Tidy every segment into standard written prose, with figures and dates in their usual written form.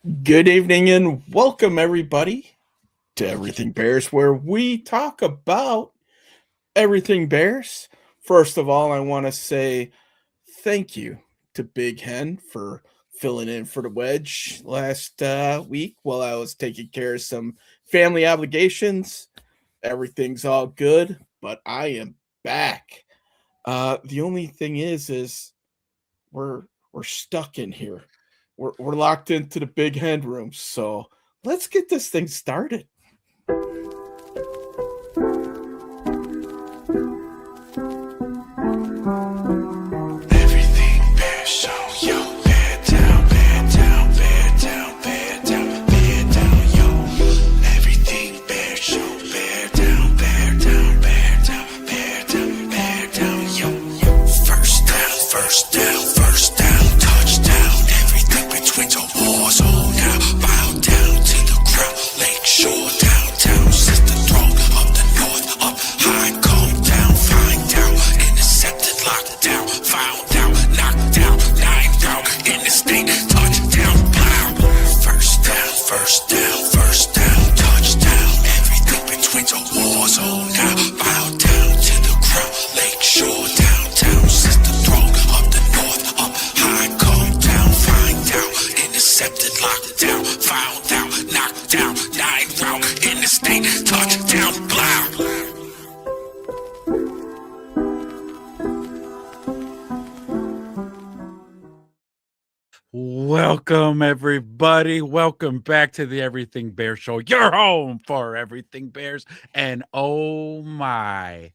Good evening and welcome everybody to Everything Bears, where we talk about everything Bears. First of all, I want to say thank you to Big Hen for filling in for the wedge last week while I was taking care of some family obligations. Everything's all good, but I am back. The only thing is we're stuck in here. We're locked into the big hand room. So let's get this thing started. Everything bear show, yo, bear down, bear down, bear down, bear down, bear down, yo. Everything bear show, bear down, bear down, bear down, bear down, bear down, yo. First down, first down, first down, touchdown. Everything between the walls, oh now, bow down to the ground. Lakeshore, downtown, sister throne of the north, up high, calm down, find out, intercepted, locked down, found out, knocked down, 9 down, in the state, touchdown, plow. First down, touchdown. Everything between the walls, oh now, bow down to the ground. Lakeshore, downtown, sister throne of the north, up high, calm down, find out, intercepted, locked down, found out, knocked down, 9 round, in the state, touchdown, plow. Welcome, everybody. Welcome back to the Everything Bears Show, your home for Everything Bears. And oh my,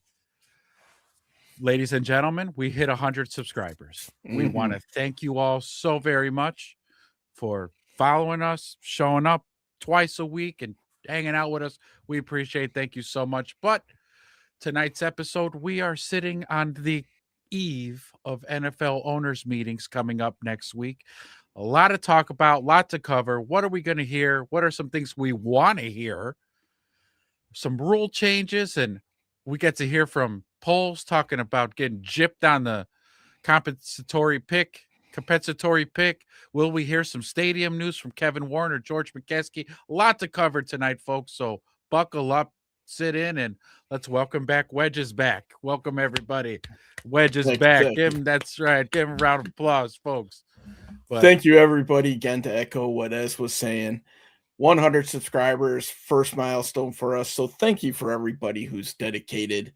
ladies and gentlemen, we hit 100 subscribers. We want to thank you all so very much for following us, showing up twice a week, and hanging out with us. We appreciate. Thank you so much. But tonight's episode, we are sitting on the eve of NFL owners meetings coming up next week. A lot to talk about, a lot to cover. What are we going to hear? What are some things we want to hear? Some rule changes, and we get to hear from Poles talking about getting gypped on the compensatory pick. Will we hear some stadium news from Kevin Warren or George McKeskey? A lot to cover tonight, folks. So buckle up, sit in, and let's welcome back Wedge is back. Welcome everybody. Wedge is back. That's right. Give him a round of applause, folks. But thank you everybody again, to echo what Ez was saying. 100 subscribers, first milestone for us. So thank you for everybody who's dedicated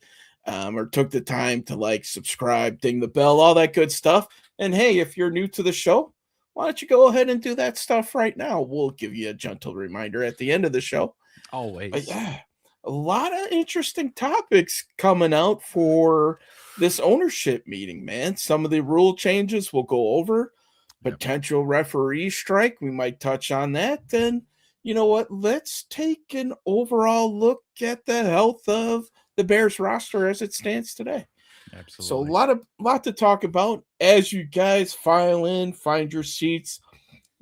or took the time to like, subscribe, ding the bell, all that good stuff. And hey, if you're new to the show, why don't you go ahead and do that stuff right now? We'll give you a gentle reminder at the end of the show. Always. But yeah, a lot of interesting topics coming out for this ownership meeting, man. Some of the rule changes we'll go over. Potential referee strike, we might touch on that. And you know what? Let's take an overall look at the health of the Bears roster as it stands today. Absolutely. So a lot to talk about. As you guys file in, find your seats.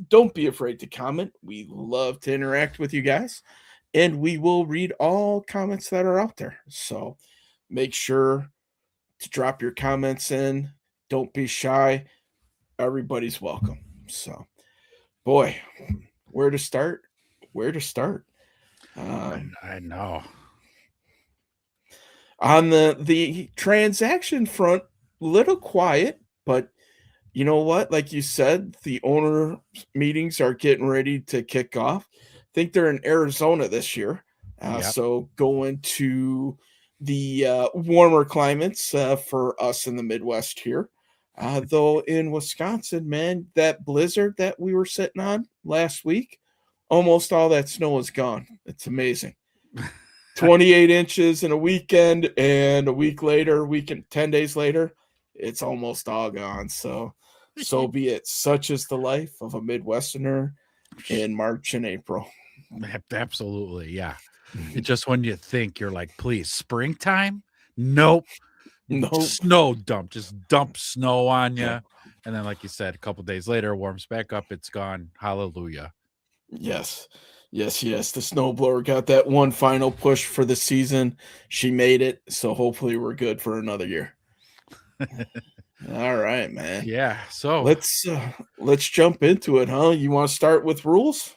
Don't be afraid to comment. We love to interact with you guys, and we will read all comments that are out there. So make sure to drop your comments in. Don't be shy. Everybody's welcome. So, boy, where to start? I know. On the transaction front, little quiet, but you know what? Like you said, the owner meetings are getting ready to kick off. I think they're in Arizona this year. So going to the warmer climates for us in the Midwest here. Though in Wisconsin, man, that blizzard that we were sitting on last week, almost all that snow is gone. It's amazing. 28 inches in a weekend, and a week later, 10 days later, it's almost all gone. So be it. Such is the life of a Midwesterner in March and April. Absolutely, yeah. It's just when you think, you're like, please, springtime? Nope. Snow dump, just dump snow on you. Yeah. And then, like you said, a couple days later, warms back up, it's gone. Hallelujah. Yes. The snowblower got that one final push for the season. She made it, so hopefully we're good for another year. All right, man. Yeah. So, Let's jump into it, huh? You want to start with rules?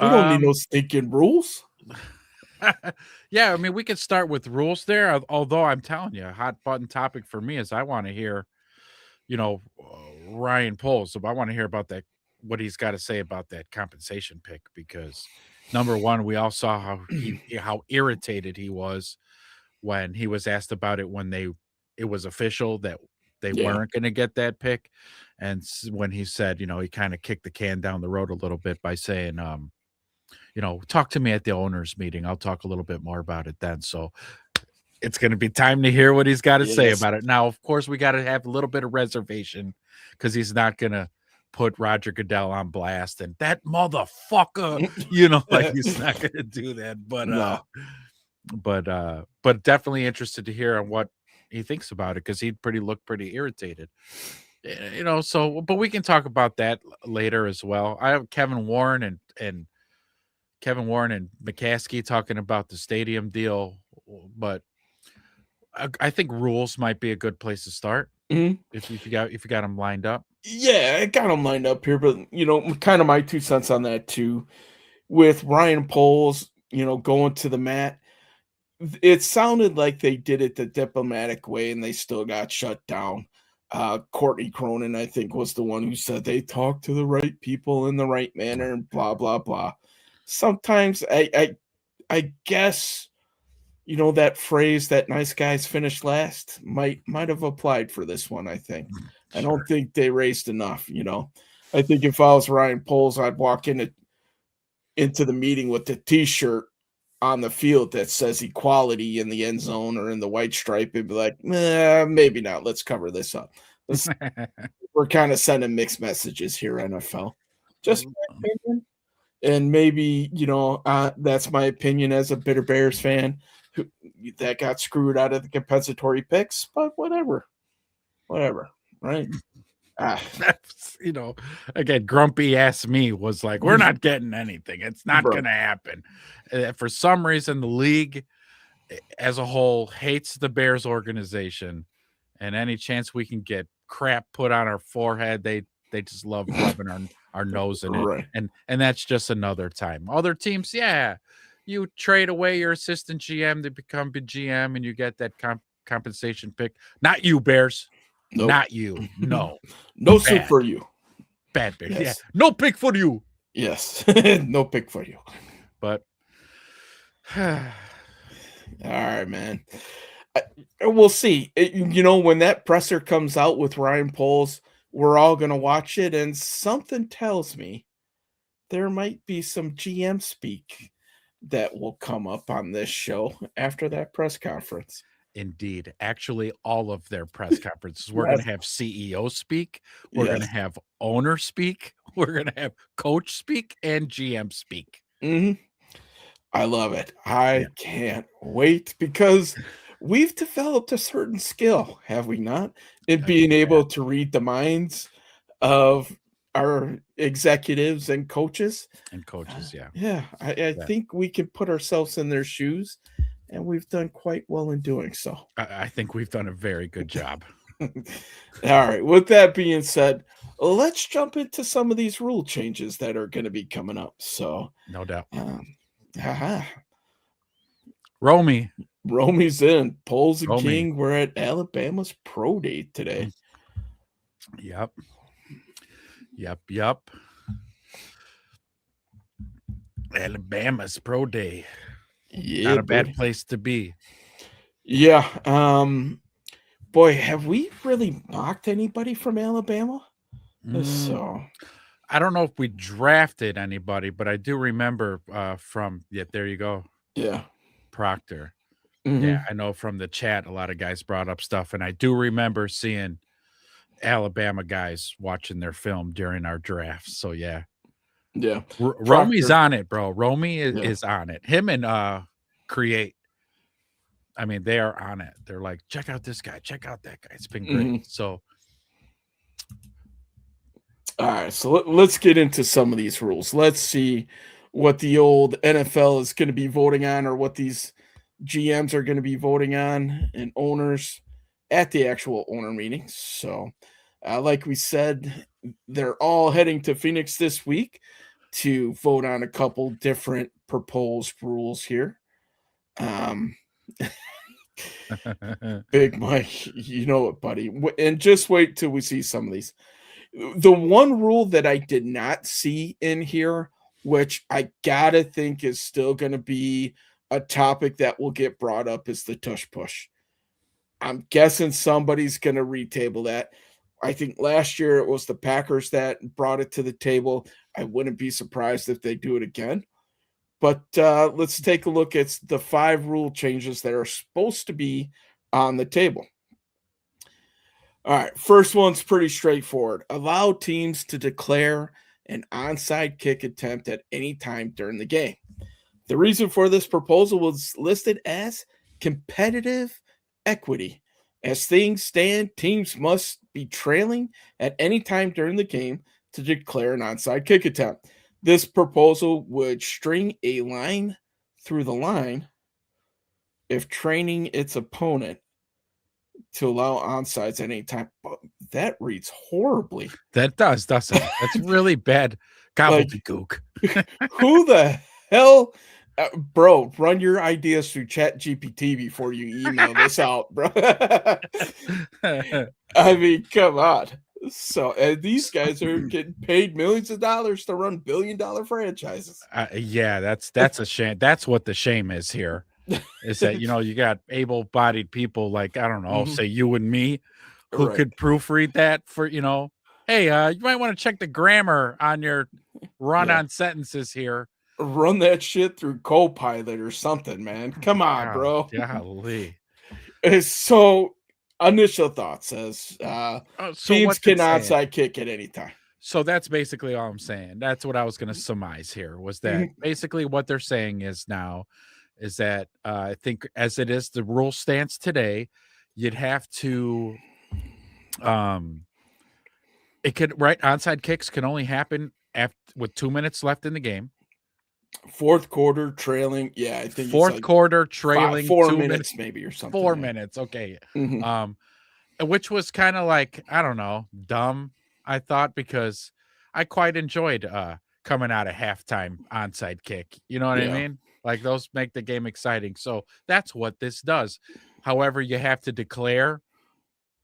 We don't need no um, stinking rules. yeah, I mean, we could start with rules there. Although I'm telling you, a hot button topic for me is I want to hear, Ryan Poles. So I want to hear about that, what he's got to say about that compensation pick, because number one, we all saw how irritated he was when he was asked about it when it was official that they Yeah. weren't going to get that pick, and when he said, he kind of kicked the can down the road a little bit by saying, talk to me at the owners meeting. I'll talk a little bit more about it then. So it's going to be time to hear what he's got to say Yes. about it. Now, of course, we got to have a little bit of reservation because he's not going to put Roger Goodell on blast and that motherfucker, like he's not going to do that. No. But definitely interested to hear on what he thinks about it because he'd look pretty irritated. So but we can talk about that later as well. I have Kevin Warren and McCaskey talking about the stadium deal, but I think rules might be a good place to start Mhm. if you got them lined up. Yeah, I got them lined up here, but kind of my 2 cents on that too. With Ryan Poles, going to the mat, it sounded like they did it the diplomatic way and they still got shut down. Courtney Cronin, I think, was the one who said they talked to the right people in the right manner and blah blah blah. Sometimes I guess that phrase that nice guys finish last might have applied for this one. I think. I Sure. don't think they raised enough. I think if I was Ryan Poles, I'd walk into the meeting with the T-shirt on the field that says equality in the end zone or in the white stripe and be like, maybe not. Let's cover this up. We're kind of sending mixed messages here, NFL. Just my opinion. And maybe, that's my opinion as a bitter Bears fan who that got screwed out of the compensatory picks, but whatever. Whatever. Right. Ah, That's, again, grumpy ass me was like, we're not getting anything. It's not bro. going to happen. For some reason, the league as a whole hates the Bears organization, and any chance we can get crap put on our forehead, they just love rubbing our nose in it. Right. And that's just another time. Other teams, yeah, you trade away your assistant GM to become the GM, and you get that compensation pick. Not you, Bears. Nope. Not you. No. No soup for you. Bad Bears. Yes. Yeah. No pick for you. Yes. No pick for you. But all right, man. We'll see. When that presser comes out with Ryan Poles, we're all going to watch it, and something tells me there might be some GM speak that will come up on this show after that press conference. indeed, actually, all of their press conferences, we're going to have CEO speak, we're going to Yes. have owner speak, we're going to have coach speak, and GM speak. Mhm. I love it. I can't wait because we've developed a certain skill, have we not? In being able to read the minds of our executives and coaches. And coaches, yeah. Yeah, I think we can put ourselves in their shoes, and we've done quite well in doing so. I think we've done a very good job. All right. With that being said, let's jump into some of these rule changes that are going to be coming up. So, No doubt. Romy's in. Poles and Romy. King. We're at Alabama's pro day today. Yep. Alabama's pro day. Yeah, Not a bad place to be. Yeah. Boy, have we really mocked anybody from Alabama? So I don't know if we drafted anybody, but I do remember from there you go. Yeah. Proctor. Mhm. Yeah, I know from the chat a lot of guys brought up stuff, and I do remember seeing Alabama guys watching their film during our drafts. So yeah. Yeah. Romy's on it, bro. Romy is Yeah. on it. Him and Create. I mean, they are on it. They're like, check out this guy, check out that guy. It's been great. Mhm. So all right, so let's get into some of these rules. Let's see what the old NFL is going to be voting on, or what these GMs are going to be voting on, and owners. at the actual owner meetings. So, like we said, they're all heading to Phoenix this week to vote on a couple different proposed rules here. Um, Big Mike, you know it, buddy. And just wait till we see some of these. The one rule that I did not see in here, which I gotta think is still going to be a topic that will get brought up, is the tush push. I'm guessing somebody's going to retable that. I think last year it was the Packers that brought it to the table. I wouldn't be surprised if they do it again. But let's take a look at the 5 rule changes that are supposed to be on the table. All right, first one's pretty straightforward. Allow teams to declare an onside kick attempt at any time during the game. The reason for this proposal was listed as competitive equity. As things stand, teams must be trailing at any time during the game to declare an onside kick attempt. This proposal would string a line through the line if training its opponent to allow onsides at any time. But that reads horribly. That does, doesn't it? That's really bad gobbledygook. Who the hell? Bro, run your ideas through Chat GPT before you email this out, bro. I mean, come on. So, and these guys are getting paid millions of dollars to run billion-dollar franchises. Yeah, that's a shame. That's what the shame is here. Is that, you got able-bodied people like, I don't know, say you and me, who could proofread that for, hey, you might want to check the grammar on your run-on sentences here. Run that shit through Copilot or something, man. Come on, bro. Golly. So, initial thoughts as teams can onside kick at any time. So that's basically all I'm saying. That's what I was going to surmise here, was that basically what they're saying is now is that I think as it is the rule stands today, you'd have to onside kicks can only happen with 2 minutes left in the game. Fourth quarter trailing. Yeah, I think fourth quarter trailing 4 minutes maybe or something. 4 minutes. Okay. Which was kind of like, I don't know, dumb, I thought, because I quite enjoyed coming out of halftime onside kick. You know what I mean? Like, those make the game exciting. So that's what this does. However, you have to declare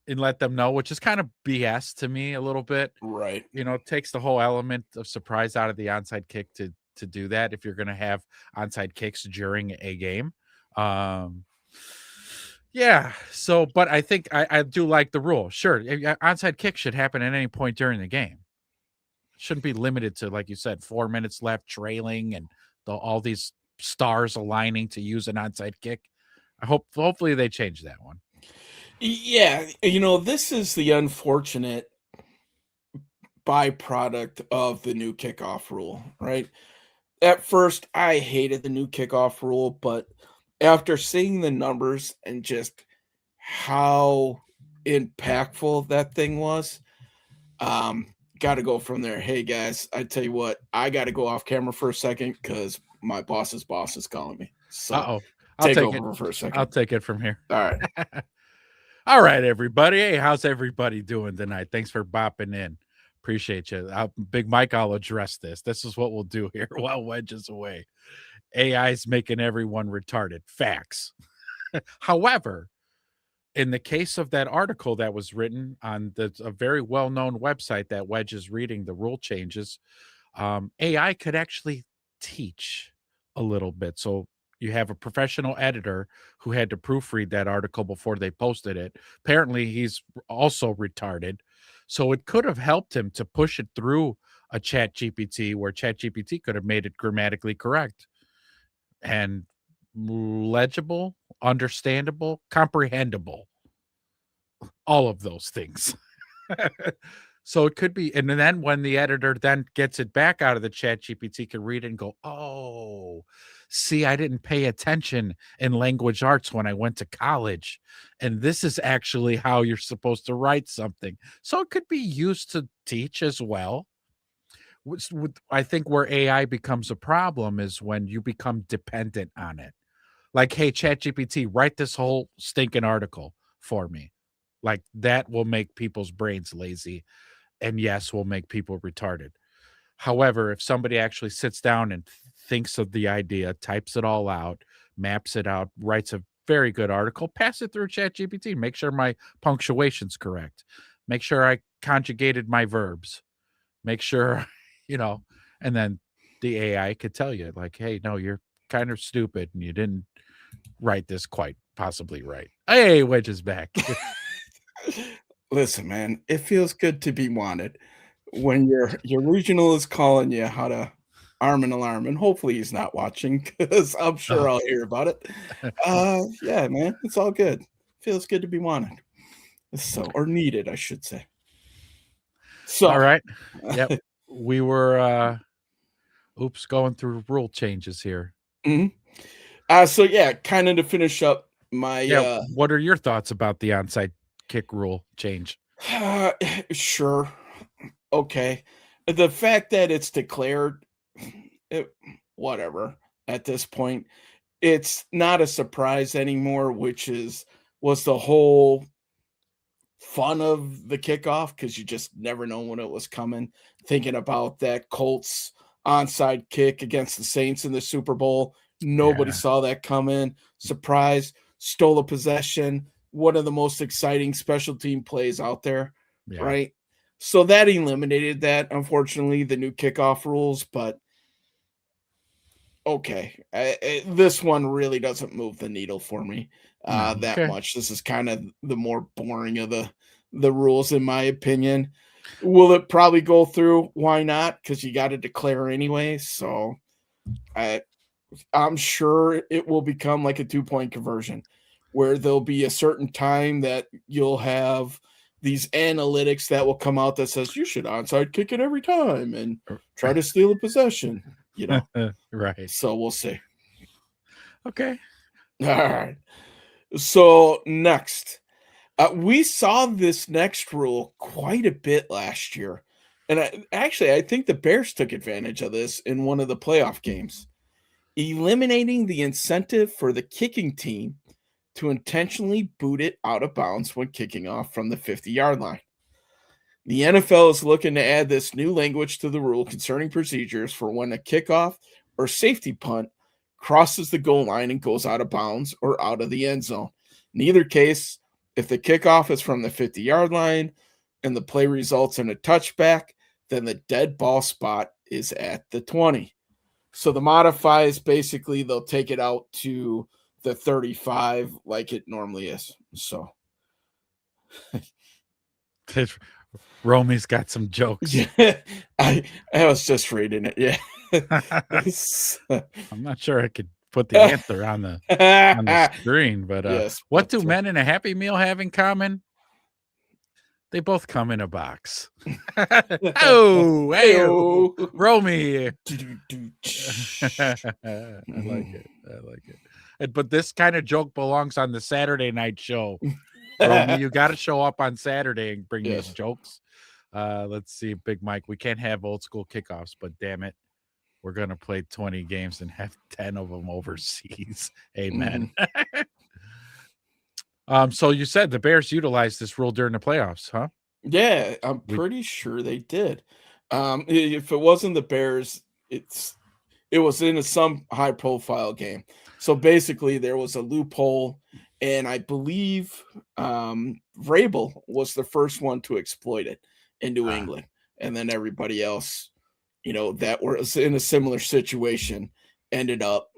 and let them know, which is kind of BS to me a little bit. Right. It takes the whole element of surprise out of the onside kick to do that if you're going to have onside kicks during a game. Yeah. So, but I think I do like the rule. Sure. Onside kick should happen at any point during the game. Shouldn't be limited to, like you said, 4 minutes left trailing and all these stars aligning to use an onside kick. Hopefully they change that one. Yeah. This is the unfortunate byproduct of the new kickoff rule, right? At first, I hated the new kickoff rule, but after seeing the numbers and just how impactful that thing was, got to go from there. Hey, guys, I tell you what, I got to go off camera for a second because my boss's boss is calling me. So I'll take over it for a second. I'll take it from here. All right. All right, everybody. Hey, how's everybody doing tonight? Thanks for bopping in. Appreciate you. Big Mike, I'll address this. This is what we'll do here while Wedge is away. AI's making everyone retarded. Facts. However, in the case of that article that was written on a very well-known website that Wedge is reading, the rule changes, AI could actually teach a little bit. So you have a professional editor who had to proofread that article before they posted it. Apparently, he's also retarded. So it could have helped him to push it through a Chat GPT where Chat GPT could have made it grammatically correct and legible, understandable, comprehensible. All of those things. So it could be, and then when the editor then gets it back out of the Chat GPT, can read it and go, oh, see, I didn't pay attention in language arts when I went to college. And this is actually how you're supposed to write something. So it could be used to teach as well. I think where AI becomes a problem is when you become dependent on it. Like, hey, Chat GPT, write this whole stinking article for me. Like, that will make people's brains lazy, and yes, will make people retarded. However, if somebody actually sits down and thinks of the idea, types it all out, maps it out, writes a very good article, pass it through ChatGPT, make sure my punctuation's correct, make sure I conjugated my verbs, make sure, and then the AI could tell you, like, hey, no, you're kind of stupid and you didn't write this quite possibly right. Hey, Wedge is back. Listen, man, it feels good to be wanted when your regional is calling you how to arm an alarm, and hopefully he's not watching because I'm sure Oh, I'll hear about it. Yeah, man, it's all good. Feels good to be wanted. So, or needed, I should say. all So, right. Yep. We were going through rule changes here. mhm. So yeah, kind of to finish up my Yeah, what are your thoughts about the onside kick rule change? sure. Okay. The fact that it's declared, it, whatever, at this point, it's not a surprise anymore, which was the whole fun of the kickoff because you just never know when it was coming. Thinking about that Colts onside kick against the Saints in the Super Bowl, nobody Yeah, saw that coming. Surprise, stole a possession, one of the most exciting special team plays out there, yeah. right? So that eliminated that, unfortunately, the new kickoff rules, but okay. This one really doesn't move the needle for me No, that okay. much. This is kind of the more boring of the rules, in my opinion. Will it probably go through? Why not? Because you got to declare anyway. So I, I'm sure it will become like a 2 point conversion where there'll be a certain time that you'll have these analytics that will come out that says you should onside kick it every time and try to steal a possession, you know. Right. So we'll see. Okay. All right. So next, we saw this next rule quite a bit last year, and I think the Bears took advantage of this in one of the playoff games, eliminating the incentive for the kicking team to intentionally boot it out of bounds when kicking off from the 50-yard line. The NFL is looking to add this new language to the rule concerning procedures for when a kickoff or safety punt crosses the goal line and goes out of bounds or out of the end zone. In either case, if the kickoff is from the 50-yard line and the play results in a touchback, then the dead ball spot is at the 20. So the modifies basically they'll take it out to the 35 like it normally is. So Romy's got some jokes. yeah, I was just reading it. Yeah. I'm not sure I could put the answer on the screen, but Yes, what do but men in a Happy Meal have in common? They both come in a box. Oh, hey, Heyo. Romy. Do-do-do. I like it. I like it. But this kind of joke belongs on the Saturday night show. Romy, you got to show up on Saturday and bring Yes. these jokes. Let's see, Big Mike. We can't have old school kickoffs, but damn it, we're gonna play 20 games and have 10 of them overseas. Amen. So you said the Bears utilized this rule during the playoffs, huh? Yeah, I'm We pretty sure they did. If it wasn't the Bears, it was in some high profile game. So basically, there was a loophole, and I believe Vrabel was the first one to exploit it in New England, and then everybody else, that was in a similar situation, ended up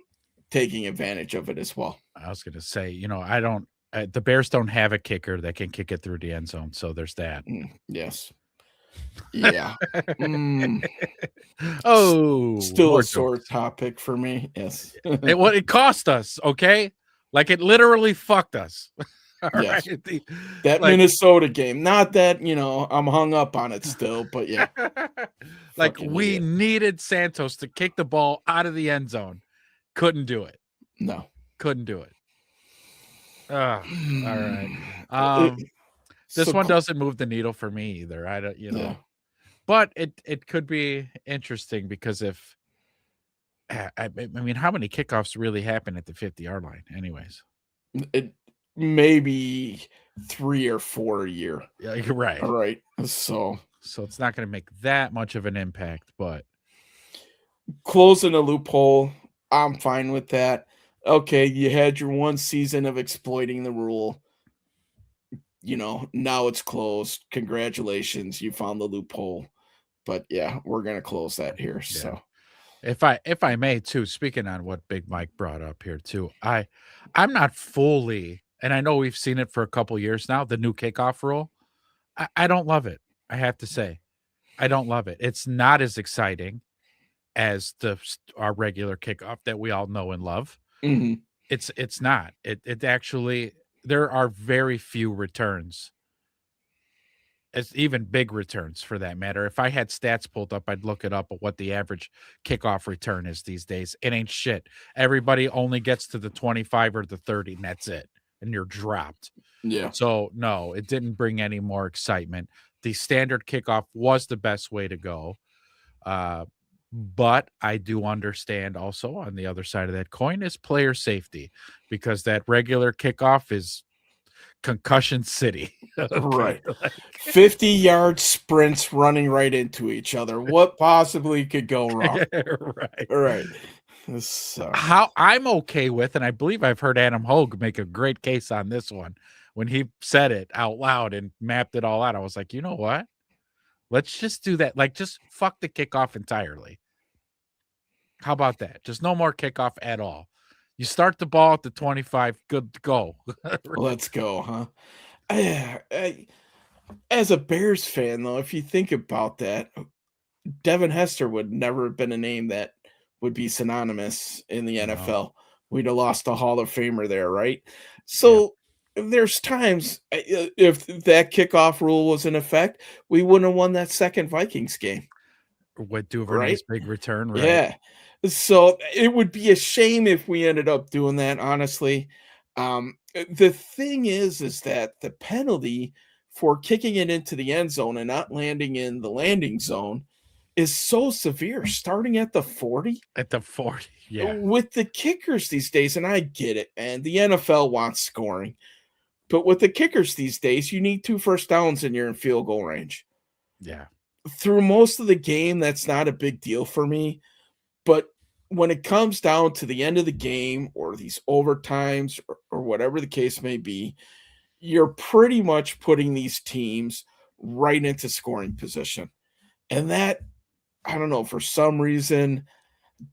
taking advantage of it as well. I was gonna say, I don't. The Bears don't have a kicker that can kick it through the end zone, so there's that. Yes. Yeah. Oh, Still more a sore jokes. topic for me. Yes. It cost us, okay? Like it literally fucked us. All right. Yes. That Like Minnesota game. Not that, I'm hung up on it still, but yeah. like Fucking we idiot. needed Santos to kick the ball out of the end zone. Couldn't do it. No. Couldn't do it. All right. This So one doesn't move the needle for me either. I don't, yeah. but it could be interesting because if I mean, how many kickoffs really happen at the 50-yard line, anyways? maybe 3 or 4 a year. Yeah, you're right. All right. So So it's not going to make that much of an impact, but closing a loophole, I'm fine with that. Okay, you had your one season of exploiting the rule. Now it's closed. Congratulations, you found the loophole. But yeah, we're gonna close that here. yeah. So If I may too, speaking on what Big Mike brought up here too, I'm not fully, and I know we've seen it for a couple years now, the new kickoff rule. I don't love it. I have to say, I don't love it. It's not as exciting as our regular kickoff that we all know and love. mhm. It's not. It actually, there are very few returns. It's even big returns for that matter. If I had stats pulled up, I'd look it up at what the average kickoff return is these days. It ain't shit. Everybody only gets to the 25 or the 30, and that's it. And you're dropped. Yeah. So no, it didn't bring any more excitement. The standard kickoff was the best way to go. But I do understand also on the other side of that coin is player safety, because that regular kickoff is concussion city. Okay, Right. like 50-yard sprints running right into each other. What possibly could go wrong? right. All right. So How I'm okay with, and I believe I've heard Adam Hogue make a great case on this one when he said it out loud and mapped it all out. I was like, you know what? Let's just do that. Like, just fuck the kickoff entirely. How about that? Just no more kickoff at all. You start the ball at the 25, good to go. let's go, huh? As a Bears fan, though, if you think about that, Devin Hester would never have been a name that would be synonymous in the No. NFL. We'd have lost a Hall of Famer there, right? Yeah. So there's times if that kickoff rule was in effect, we wouldn't have won that second Vikings game, With Duvernay's right? big return, right? Yeah. So it would be a shame if we ended up doing that, honestly. The thing is that the penalty for kicking it into the end zone and not landing in the landing zone is so severe, starting at the 40 At the 40. Yeah. with the kickers these days. And I get it, man. The NFL wants scoring, but with the kickers these days, you need 2 first downs and you're in field goal range. Yeah. Through most of the game, that's not a big deal for me. But when it comes down to the end of the game or these overtimes or whatever the case may be, you're pretty much putting these teams right into scoring position. And that, I don't know, for some reason,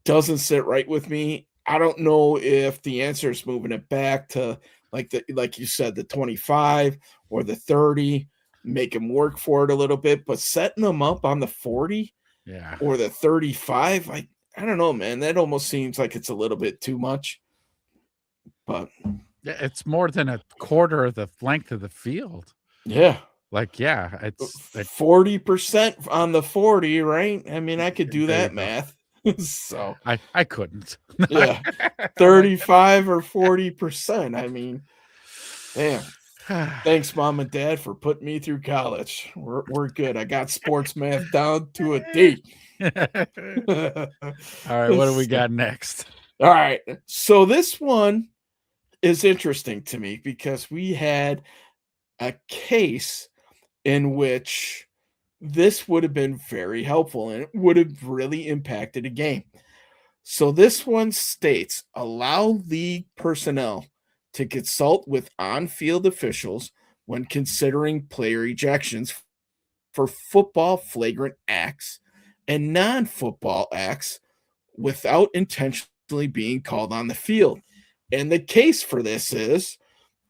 doesn't sit right with me. I don't know if the answer is moving it back to like you said, the 25 or the 30, make them work for it a little bit, but setting them up on the 40 Yeah. or the 35, I don't know, man. That almost seems like it's a little bit too much. But It's more than a quarter of the length of the field. yeah, Like, yeah, it's 40% on the 40, right? I mean, I could do There you that go. math. So I couldn't. yeah, 35 or 40%. I mean, damn. Thanks, mom and dad, for putting me through college. We're good. I got sports math down to a D. All right, what do we got next? All right. So this one is interesting to me because we had a case in which this would have been very helpful and it would have really impacted a game. So this one states allow league personnel to consult with on-field officials when considering player ejections for football flagrant acts and non-football acts without intentionally being called on the field. And the case for this is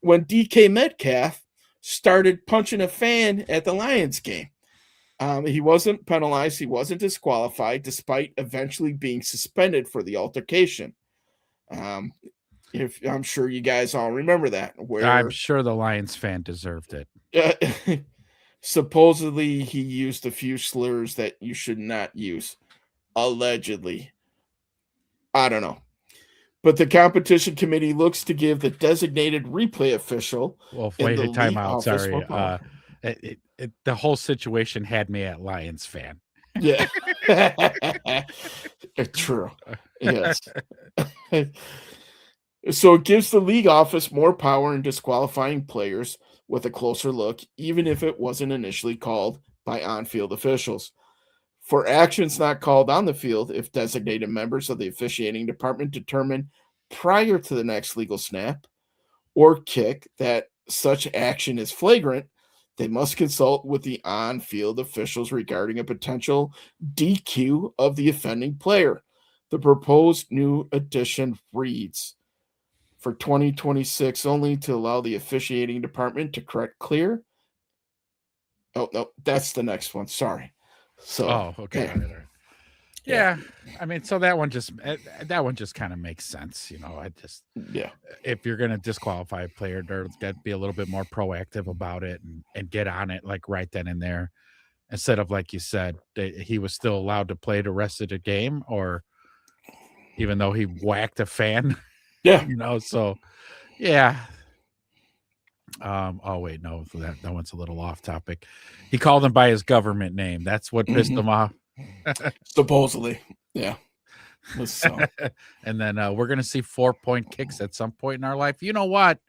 when DK Metcalf started punching a fan at the Lions game. He wasn't penalized. He wasn't disqualified, despite eventually being suspended for the altercation. If I'm sure you guys all remember that. Where I'm sure the Lions fan deserved it. Supposedly he used a few slurs that you should not use. Allegedly. I don't know. But the competition committee looks to give the designated replay official. Well, in wait, the time league out. office Sorry. more power. The whole situation had me at Lions fan. Yeah. True. Yes. So it gives the league office more power in disqualifying players with a closer look, even if it wasn't initially called by on-field officials. For actions not called on the field, if designated members of the officiating department determine prior to the next legal snap or kick that such action is flagrant, they must consult with the on field officials regarding a potential DQ of the offending player. The proposed new addition reads for 2026 only to allow the officiating department to correct clear. Oh, no, that's the next one. Sorry. So, Oh, okay. yeah. All right. Yeah. I mean, so that one just kind of makes sense. Yeah. If you're going to disqualify a player, there's got to be a little bit more proactive about it and get on it like right then and there, instead of, like you said, he was still allowed to play the rest of the game, or even though he whacked a fan. Yeah. So yeah. Oh wait, no, that one's a little off topic. He called him by his government name. That's what pissed him off. Supposedly. Yeah. So. And then we're gonna see 4-point kicks at some point in our life. You know what?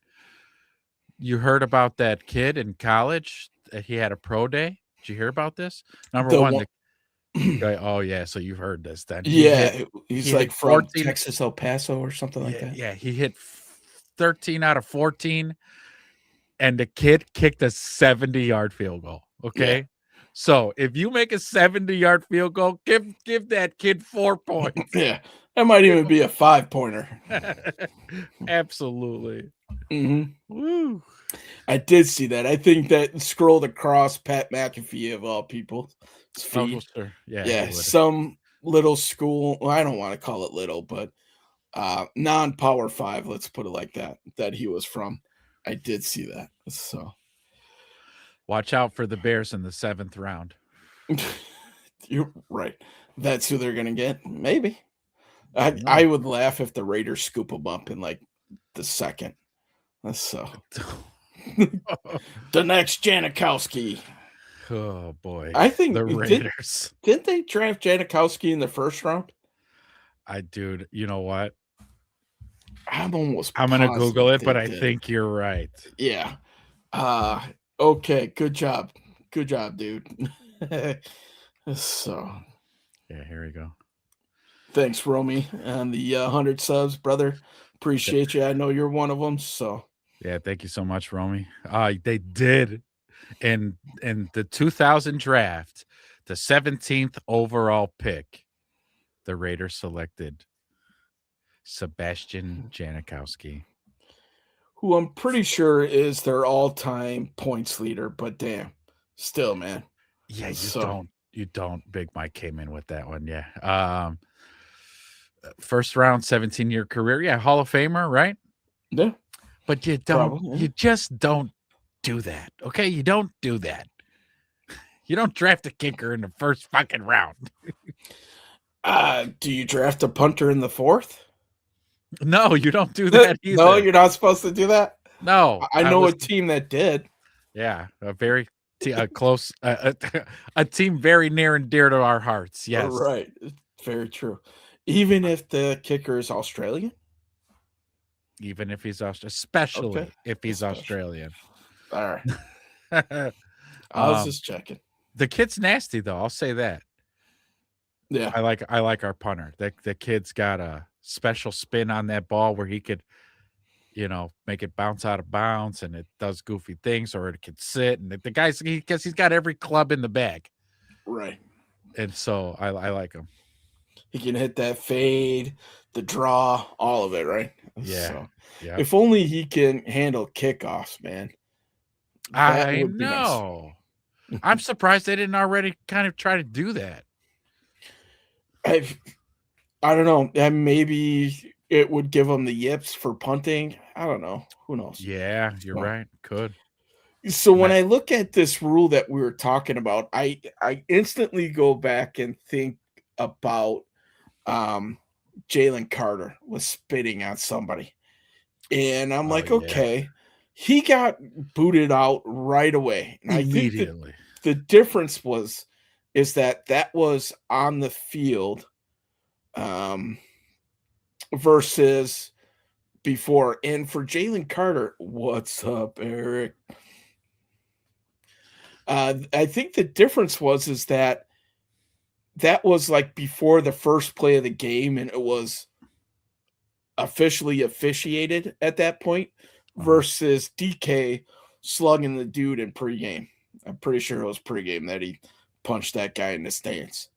You heard about that kid in college that he had a pro day? Did you hear about this? Number one, the guy, oh yeah, so you've heard this then. He's like from 14, Texas, El Paso or something like that. Yeah, he hit 13 out of 14, and the kid kicked a 70-yard field goal. Okay. Yeah. So if you make a 70-yard field goal, give that kid 4 points. Yeah. That might even be a 5-pointer. Absolutely. Mm-hmm. Woo. I did see that. I think that scrolled across Pat McAfee of all people. Oh, sure. Yeah. Some little school. Well, I don't want to call it little, but non-Power 5, let's put it like that he was from. I did see that. So watch out for the Bears in the 7th round. You're right. That's who they're going to get. Maybe. I would laugh if the Raiders scoop them up in like the 2nd. So the next Janikowski. Oh boy. I think the Raiders. Didn't they draft Janikowski in the 1st round? Dude, you know what? I'm going to Google it, but I think you're right. Yeah. Okay. Good job. Good job, dude. So. Yeah, here we go. Thanks, Romy, on the 100 subs, brother. Appreciate you. I know you're one of them. So. Yeah, thank you so much, Romy. They did in the 2000 draft, the 17th overall pick, the Raiders selected Sebastian Janikowski, who I'm pretty sure is their all-time points leader, but damn, still, man. Yeah, you don't. Big Mike came in with that one. Yeah. 1st round, 17-year career. Yeah, Hall of Famer, right? Yeah. But you just don't do that. Okay, you don't do that. You don't draft a kicker in the 1st fucking round. Do you draft a punter in the 4th? No, you don't do that either. No, you're not supposed to do that? No. I know a team that did. Yeah, a very close, a team very near and dear to our hearts. Yes. Right. Very true. Even if the kicker is Australian? Even if he's especially if he's Australian. All right. I was just checking. The kid's nasty, though. I'll say that. Yeah. I like our punter. The kid's got a special spin on that ball where he could, make it bounce out of bounds, and it does goofy things, or it could sit. And the guy's, he's got every club in the bag. Right. And so I like him. He can hit that fade, the draw, all of it, right? Yeah. So, yeah. If only he can handle kickoffs, man. I know. Nice. I'm surprised they didn't already kind of try to do that. I don't know. And maybe it would give him the yips for punting. I don't know. Who knows? Yeah, you're right. Could. So when I look at this rule that we were talking about, I instantly go back and think about Jalen Carter was spitting on somebody. And I'm like, okay, he got booted out right away. And immediately. I think the difference is that was on the field versus before. And for Jalen Carter, what's up, Eric? I think the difference is that was like before the first play of the game, and it was officially officiated at that point, versus DK slugging the dude in pregame. I'm pretty sure it was pregame that he punched that guy in the stance.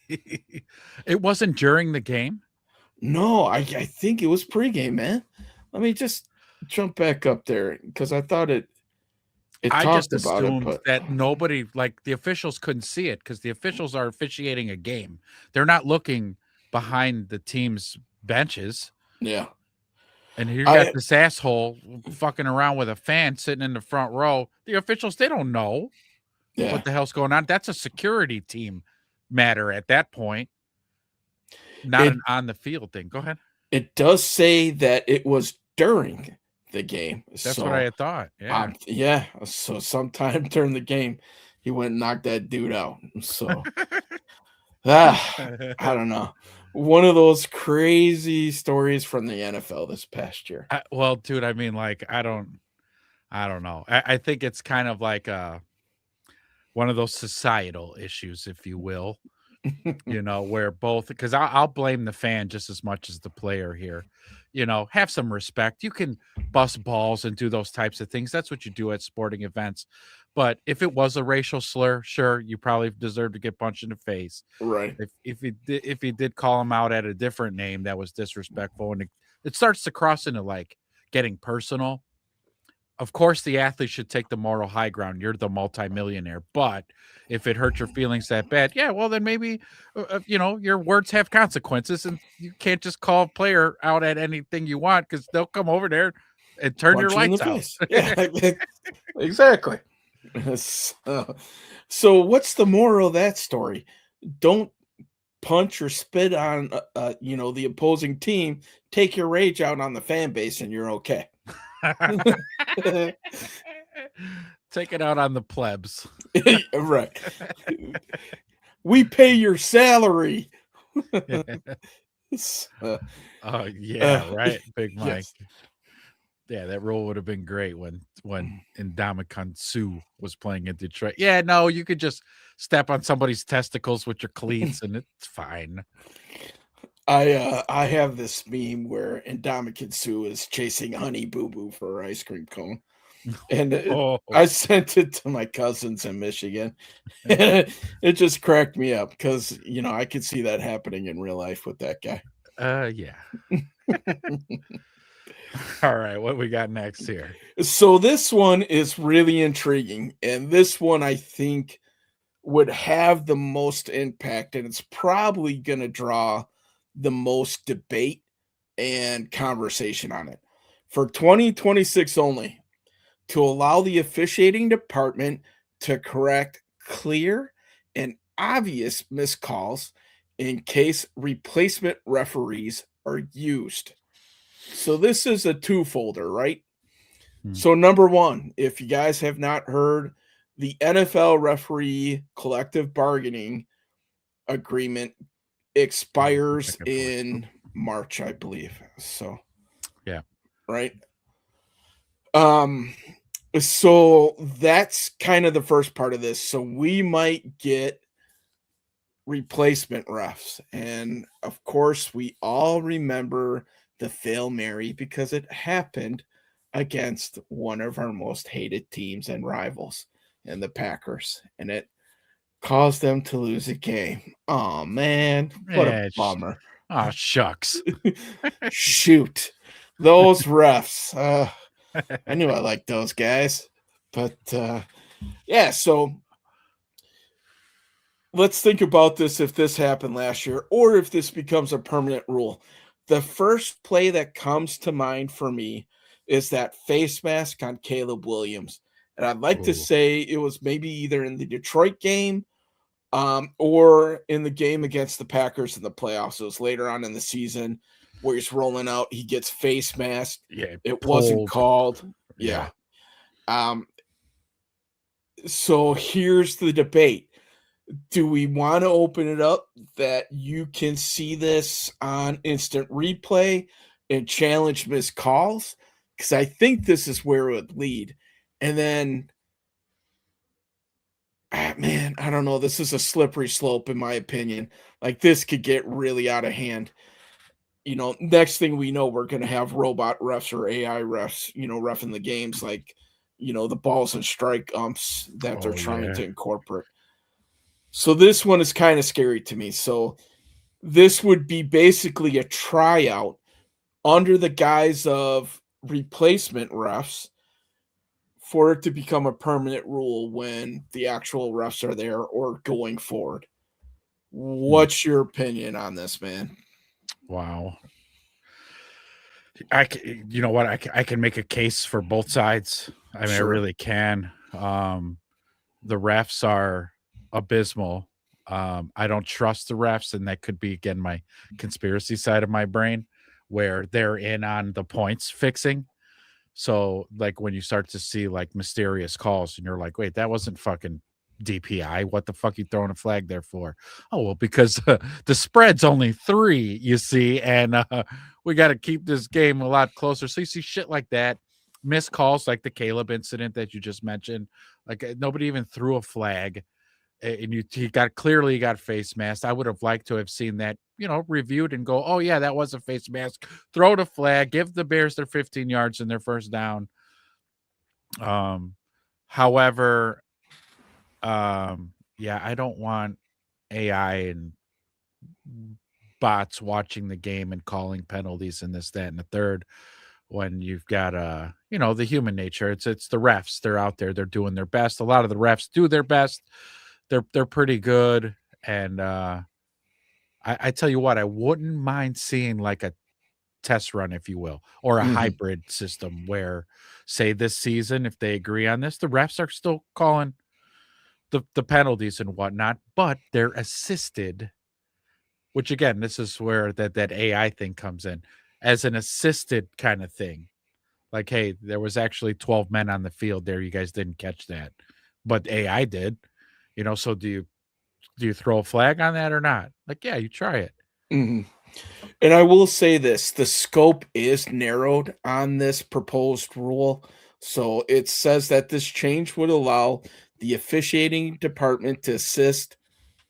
It wasn't during the game? No, I think it was pregame, man. Let me just jump back up there because I thought it I talked just about it, assumed but that nobody, like the officials, couldn't see it because the officials are officiating a game. They're not looking behind the team's benches. yeah. And here you got this asshole fucking around with a fan sitting in the front row. The officials, they don't know what the hell's going on. That's a security team matter at that point, not an on the field thing. Go ahead. It does say that it was during the game. That's what I had thought. Yeah. Yeah. So sometime during the game, he went and knocked that dude out. So I don't know. One of those crazy stories from the NFL this past year. Well, dude, I mean, like, I don't know. I think it's kind of like one of those societal issues, if you will, where both, because I'll blame the fan just as much as the player here. Have some respect. You can bust balls and do those types of things. That's what you do at sporting events. But if it was a racial slur, sure, you probably deserve to get punched in the face. Right. If he did call him out at a different name that was disrespectful, and it starts to cross into like getting personal. Of course, the athlete should take the moral high ground. You're the multimillionaire. But if it hurt your feelings that bad, yeah, well, then maybe, your words have consequences, and you can't just call a player out at anything you want because they'll come over there and turn your lights out. Yeah, exactly. So what's the moral of that story? Don't punch or spit on, the opposing team. Take your rage out on the fan base and you're okay. Take it out on the plebs. Right. We pay your salary. Right, Big Mike. Yes. Yeah, that role would have been great when Ndamukong Suh was playing in Detroit. Yeah, no, you could just step on somebody's testicles with your cleats and it's fine. I have this meme where Ndamukong Suh is chasing Honey Boo Boo for her ice cream cone. And I sent it to my cousins in Michigan. And it just cracked me up because, I could see that happening in real life with that guy. Yeah. All right, what we got next here? So this one is really intriguing, and this one I think would have the most impact, and it's probably going to draw the most debate and conversation on it. For 2026 only, to allow the officiating department to correct clear and obvious miscalls in case replacement referees are used. So this is a two-folder, right? So number one, if you guys have not heard, the NFL referee collective bargaining agreement expires in March, I believe. So, yeah. Right. So that's kind of the first part of this. So we might get replacement refs. And of course, we all remember the Hail Mary because it happened against one of our most hated teams and rivals in the Packers, and it caused them to lose a game. Oh man, what a bummer. Oh shucks. Shoot. Those refs. I knew I liked those guys. But yeah, so let's think about this if this happened last year or if this becomes a permanent rule. The first play that comes to mind for me is that face mask on Caleb Williams. And I'd like to say it was maybe either in the Detroit game or in the game against the Packers in the playoffs. It was later on in the season where he's rolling out. He gets face masked. Yeah, it wasn't called. Yeah. So here's the debate. Do we want to open it up that you can see this on instant replay? and challenge missed calls, because I think this is where it would lead. And then, man, I don't know. This is a slippery slope, in my opinion. Like, this could get really out of hand. Next thing we know, we're going to have robot refs or AI refs, reffing the games, like, the balls and strike umps that they're trying to incorporate. So this one is kind of scary to me. So this would be basically a tryout under the guise of replacement refs for it to become a permanent rule when the actual refs are there or going forward. What's your opinion on this, man? Wow. You know what? I can make a case for both sides. I mean, I really can. The refs are abysmal. I don't trust the refs, and that could be, again, my conspiracy side of my brain, where they're in on the points fixing. So, like, when you start to see like mysterious calls, and you're like, wait, that wasn't fucking DPI. What the fuck you throwing a flag there for? Oh, well, because the spread's only 3, you see, and we got to keep this game a lot closer. So you see shit like that, missed calls like the Caleb incident that you just mentioned. Like, nobody even threw a flag, and he clearly got face masked. I would have liked to have seen that, reviewed and go, oh yeah, that was a face mask. Throw the flag, give the Bears their 15 yards and their first down. However, yeah, I don't want AI and bots watching the game and calling penalties and this, that, and the third, when you've got the human nature. It's the refs. They're out there, they're doing their best. A lot of the refs do their best. They're pretty good. And I tell you what, I wouldn't mind seeing like a test run, if you will, or a hybrid system where, say, this season, if they agree on this, the refs are still calling the penalties and whatnot, but they're assisted, which, again, this is where that AI thing comes in, as an assisted kind of thing. Like, hey, there was actually 12 men on the field there. You guys didn't catch that, but AI did. So do you throw a flag on that or not? Like, yeah, you try it. And I will say this, the scope is narrowed on this proposed rule. So it says that this change would allow the officiating department to assist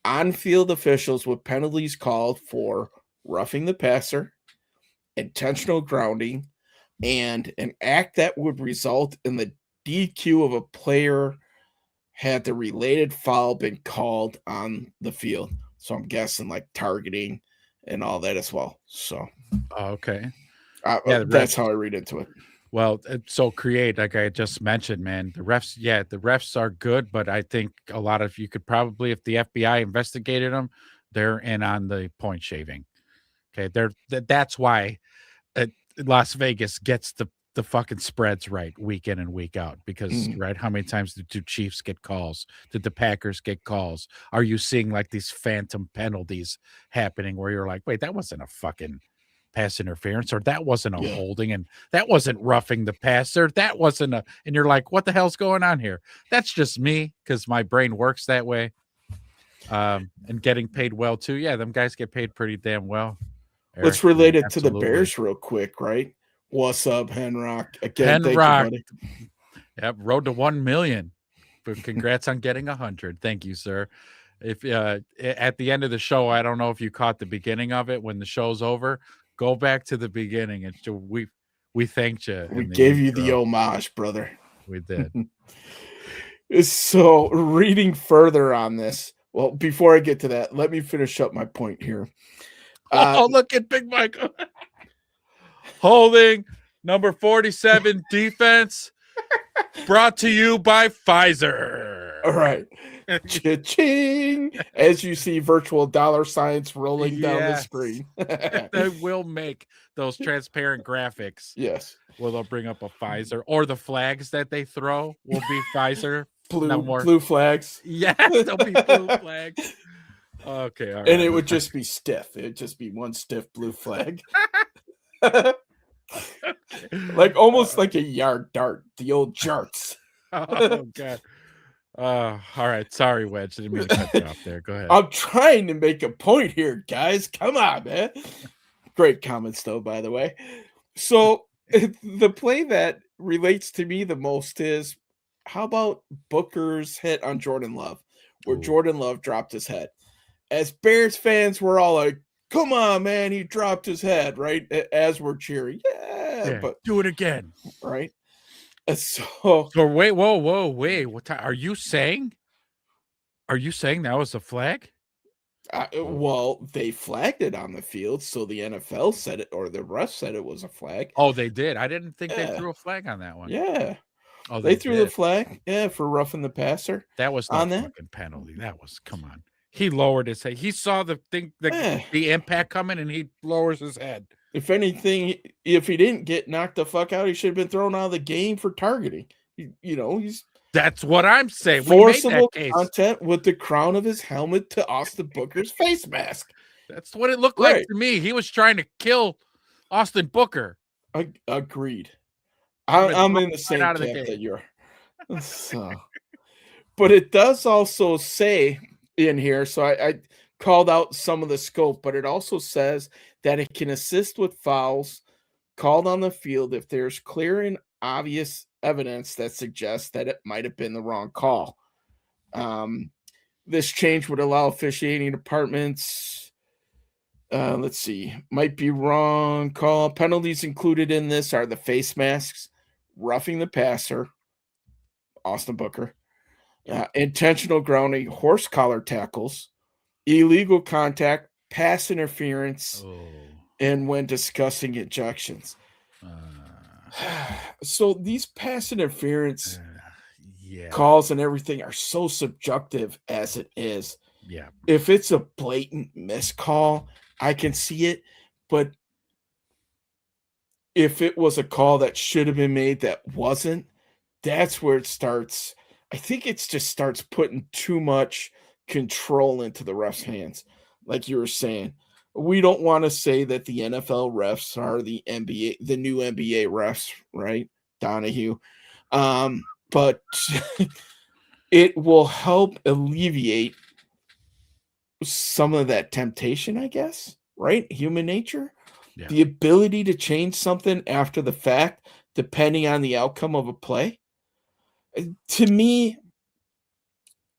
on-field officials with penalties called for roughing the passer, intentional grounding, and an act that would result in the DQ of a player had the related foul been called on the field. So I'm guessing like targeting and all that as well. So, okay. That's how I read into it. Well, so create, like I just mentioned, man, the refs are good, but I think a lot of, you could probably, if the FBI investigated them, they're in on the point shaving. Okay. That's why Las Vegas gets the fucking spreads right week in and week out, because right, how many times do Chiefs get calls? Did the Packers get calls? Are you seeing like these phantom penalties happening where you're like, wait, that wasn't a fucking pass interference, or that wasn't a holding, and that wasn't roughing the passer, that wasn't a, and you're like, what the hell's going on here? That's just me, because my brain works that way. And getting paid well too. Yeah, them guys get paid pretty damn well. Eric, let's relate it to the Bears real quick, right? What's up, Henrock? Again, thank you, buddy. Yep, road to 1 million. But congrats on getting 100. Thank you, sir. If at the end of the show, I don't know if you caught the beginning of it, when the show's over, go back to the beginning, and we thanked you. We gave you the homage, brother. We did. So, reading further on this, well, before I get to that, let me finish up my point here. Look at Big Michael. Holding number 47 defense, brought to you by Pfizer. All right. Cha-ching! As you see virtual dollar signs rolling down the screen. They will make those transparent graphics. Yes. Well, they'll bring up a Pfizer, or the flags that they throw will be Pfizer. Blue flags. Yeah, they'll be blue flags. Okay. All right. And it would just be stiff. It would just be one stiff blue flag. Like almost like a yard dart, the old jarts. Oh, God. All right. Sorry, Wedge. I didn't mean to cut you off there. Go ahead. I'm trying to make a point here, guys. Come on, man. Great comments, though, by the way. So the play that relates to me the most is how about Booker's hit on Jordan Love, where Ooh, Jordan Love dropped his head. As Bears fans, we're all like, come on, man, he dropped his head, right? As we're cheering. Yeah, yeah, but do it again. right. So So wait, wait. Are you saying? Are you saying that was a flag? Oh, well, they flagged it on the field, so the NFL said it, or the ref said it was a flag. oh, they did. I didn't think they Yeah, threw a flag on that one. yeah. Oh, They they threw the did. flag, yeah, for roughing the passer That was no on that. fucking penalty. That was come on. He lowered his head. He saw the thing, Eh, the impact coming, and he lowers his head. if anything, if he didn't get knocked the fuck out, he should have been thrown out of the game for targeting. He's That's what I'm saying. We made that forcible case. content with the crown of his helmet to Austin Booker's face mask. That's what it looked like Right. to me. He was trying to kill Austin Booker. Agreed. Should've been I'm thrown in the right same out of the camp game. that you're. So, but it does also say in here, so I called out some of the scope, but it also says that it can assist with fouls called on the field if there's clear and obvious evidence that suggests that it might have been the wrong call. This change would allow officiating departments, let's see, might be wrong call. Penalties included in this are the face masks, roughing the passer, Austin Booker, intentional grounding, horse collar tackles, illegal contact, pass interference, Oh. and when discussing ejections. Uh, So these pass interference yeah. calls and everything are so subjective as it is. Yeah. If it's a blatant miscall, I can see it, but if it was a call that should have been made that wasn't, that's where it starts. I think it just starts putting too much control into the refs' hands. Like you were saying, we don't want to say that the NFL refs are the NBA, the new NBA refs, right? Donahue. But it will help alleviate some of that temptation, I guess, right? Human nature. Yeah. The ability to change something after the fact, depending on the outcome of a play. To me,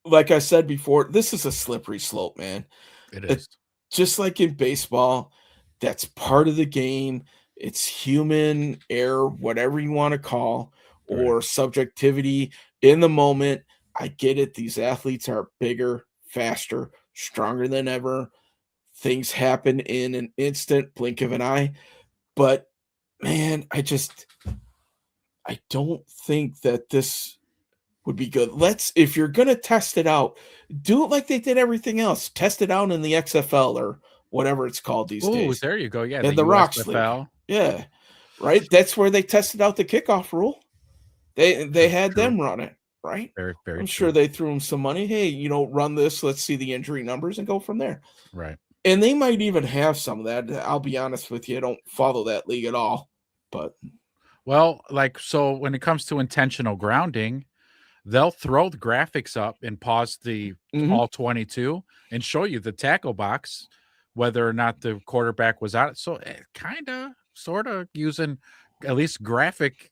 like I said before, this is a slippery slope, man. It It, is. just like in baseball, that's part of the game. It's human error, whatever you want to call, or Right. subjectivity in the moment. I get it. These athletes are bigger, faster, stronger than ever. Things happen in an instant, blink of an eye. But man, I don't think that this would be good. If you're gonna test it out, do it like they did everything else. Test it out in the XFL or whatever it's called these Oh, days. there you go. Yeah, In the the Rocks League. USFL. Yeah. Right? That's where they tested out the kickoff rule. They had True. them run it, right? Very, very I'm true. sure they threw them some money. Hey, run this. Let's see the injury numbers and go from there. Right. And they might even have some of that. I'll be honest with you, I don't follow that league at all. But Well, so when it comes to intentional grounding, they'll throw the graphics up and pause the all 22 and show you the tackle box, whether or not the quarterback was out. So kind of, sort of using at least graphic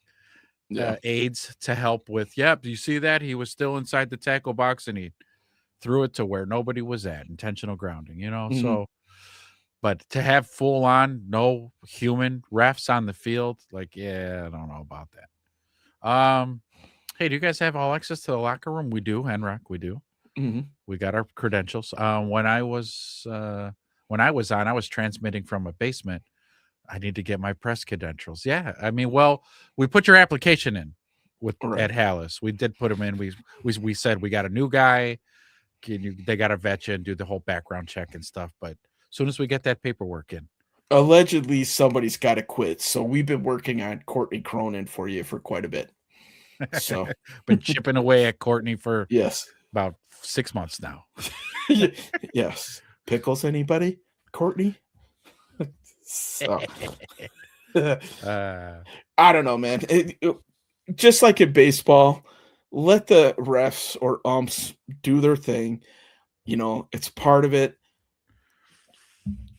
aids to help with. Yep, you see that he was still inside the tackle box and he threw it to where nobody was at. Intentional grounding, So, but to have full on no human refs on the field, I don't know about that. Hey, do you guys have all access to the locker room? We do, Henrock, we do. We got our credentials. When I was on, I was transmitting from a basement. I need to get my press credentials. Yeah, I mean, well, we put your application in at Hallis. We did put them in. We said we got a new guy. They got to vet you and do the whole background check and stuff. But as soon as we get that paperwork in, allegedly somebody's got to quit. So we've been working on Courtney Cronin for you for quite a bit. So been chipping away at Courtney for yes, about 6 months now. Yes. Pickles, anybody? Courtney? So I don't know, man. Just like in baseball, let the refs or umps do their thing. It's part of it.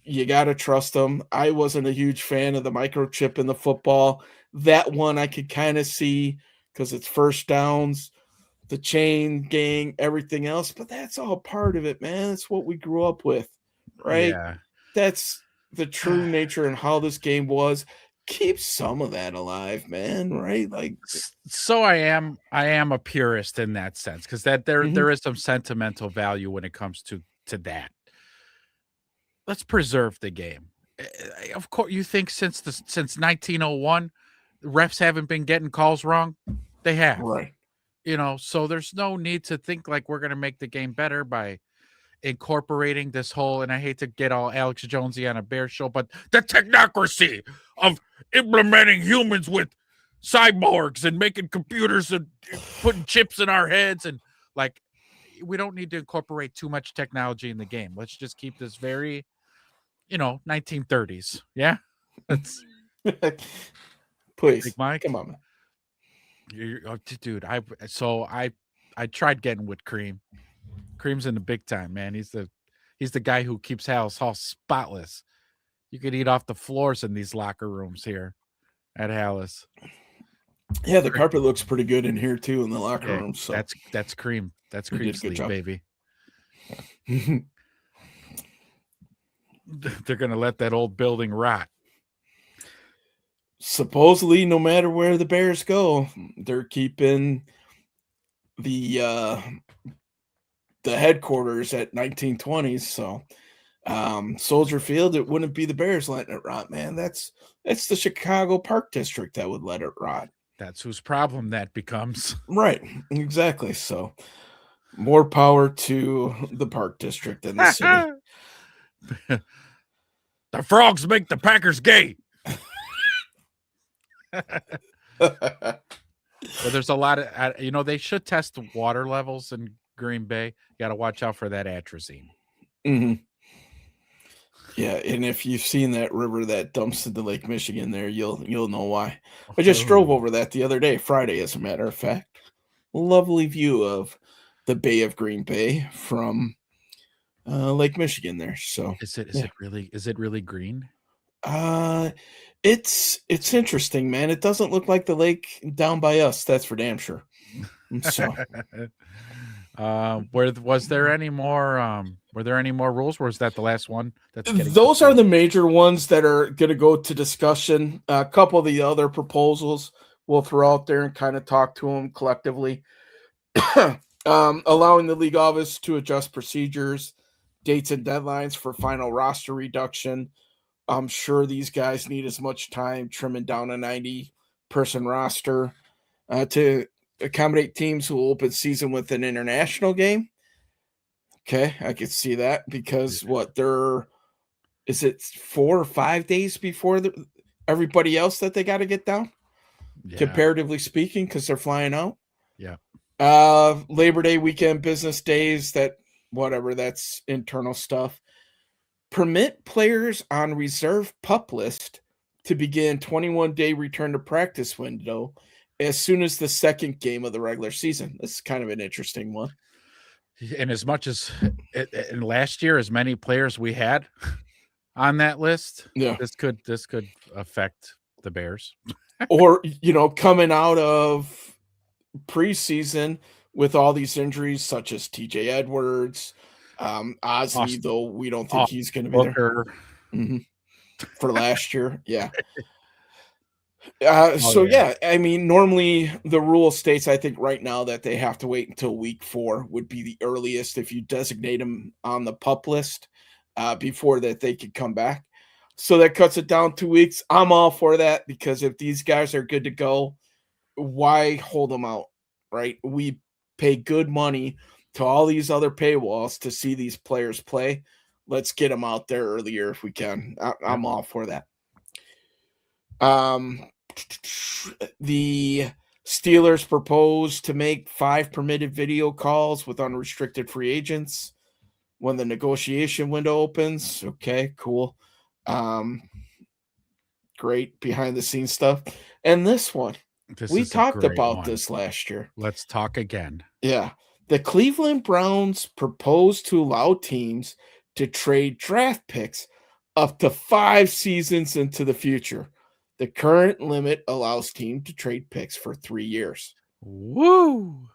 you got to trust them. I wasn't a huge fan of the microchip in the football. That one I could kind of see because it's first downs, the chain gang, everything else, but that's all part of it, man. It's what we grew up with, right? Yeah. That's the true nature and how this game was. Keep some of that alive, man, right? Like, So I am a purist in that sense, because that Mhm. there is some sentimental value when it comes to that. Let's preserve the game. Of course, you think since 1901, refs haven't been getting calls wrong? They have. right. So there's no need to think like we're going to make the game better by incorporating this whole, and I hate to get all Alex Jonesy on a bear show, but the technocracy of implementing humans with cyborgs and making computers and putting chips in our heads, and like we don't need to incorporate too much technology in the game. Let's just keep this very 1930s. Yeah. That's Please, Big Mike. come on, man. Dude, I tried getting with Cream. Cream's in the big time, man. He's the guy who keeps Hal's Hall spotless. You could eat off the floors in these locker rooms here at Hallis. Yeah, the carpet looks pretty good in here too in the locker Yeah, room. So that's Cream. That's You did Cream a good sleep, job. baby. They're gonna let that old building rot. supposedly, no matter where the Bears go, they're keeping the headquarters at 1920s. So Soldier Field, it wouldn't be the Bears letting it rot, man. That's the Chicago Park District that would let it rot. That's whose problem that becomes. Right, exactly. So more power to the Park District in the city. The frogs make the Packers gay. But there's a lot of, they should test the water levels in Green Bay. You got to watch out for that atrazine. Mm-hmm. Yeah, and if you've seen that river that dumps into Lake Michigan there, you'll know why. I just drove over that the other day, Friday, as a matter of fact. Lovely view of the Bay of Green Bay from Lake Michigan there. So Is it really green? It's interesting, man. It doesn't look like the lake down by us. That's for damn sure. So, was there any more? Were there any more rules? Or was that the last one? Those are the major ones that are going to go to discussion. A couple of the other proposals we'll throw out there and kind of talk to them collectively. Allowing the league office to adjust procedures, dates, and deadlines for final roster reduction. I'm sure these guys need as much time trimming down a 90-person roster to accommodate teams who will open season with an international game. Okay, I could see that because is it 4 or 5 days before everybody else that they got to get down? Yeah. Comparatively speaking, because they're flying out. Yeah. Labor Day weekend, business days, that's internal stuff. Permit players on reserve PUP list to begin 21-day return to practice window as soon as the second game of the regular season. This is kind of an interesting one. And as much as in last year, as many players we had on that list, yeah, this could affect the Bears. Or, coming out of preseason with all these injuries, such as TJ Edwards, Ozzy, though we don't think he's going to be there for last year. Yeah. Yeah, I mean, normally the rule states, I think right now, that they have to wait until week 4 would be the earliest if you designate them on the PUP list before that they could come back. So that cuts it down 2 weeks. I'm all for that because if these guys are good to go, why hold them out, right? We pay good money to all these other paywalls to see these players play. Let's get them out there earlier if we can. I'm all for that. The Steelers propose to make 5 permitted video calls with unrestricted free agents when the negotiation window opens. Okay, cool. Great behind the scenes stuff. And this one, we talked about this last year. Let's talk again. Yeah. The Cleveland Browns propose to allow teams to trade draft picks up to 5 seasons into the future. The current limit allows teams to trade picks for 3 years. Woo!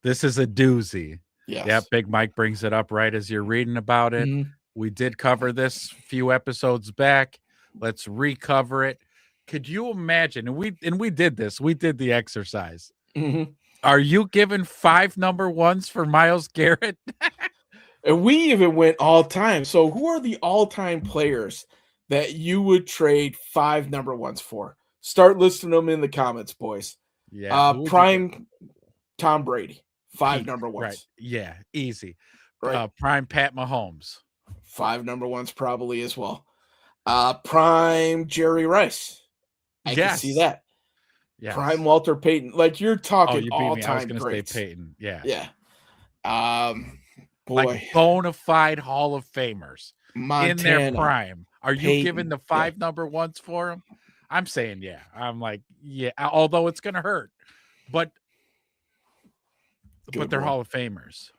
This is a doozy. Yes. Yeah, Big Mike brings it up right as you're reading about it. Mhm. We did cover this a few episodes back. Let's recover it. Could you imagine? And we did this. We did the exercise. Mhm. Are you giving 5 number ones for Myles Garrett? And we even went all time. So who are the all-time players that you would trade 5 number ones for? Start listing them in the comments, boys. Yeah. who would you get? Prime Tom Brady, 5 Pete, number ones. Right. Yeah. Easy. Right. Prime Pat Mahomes. 5 number ones probably as well. Prime Jerry Rice. I can see that. Yes. Prime Walter Payton. Like you're Oh, talking you beat me. I was all-time going to say greats. Peyton. Yeah. Yeah. Boy. Like bona fide Hall of Famers in their Montana. prime. Are you Peyton, giving the 5 number ones for them? I'm saying yeah. I'm like, yeah, although it's going to hurt. But Good they're one. Hall of Famers.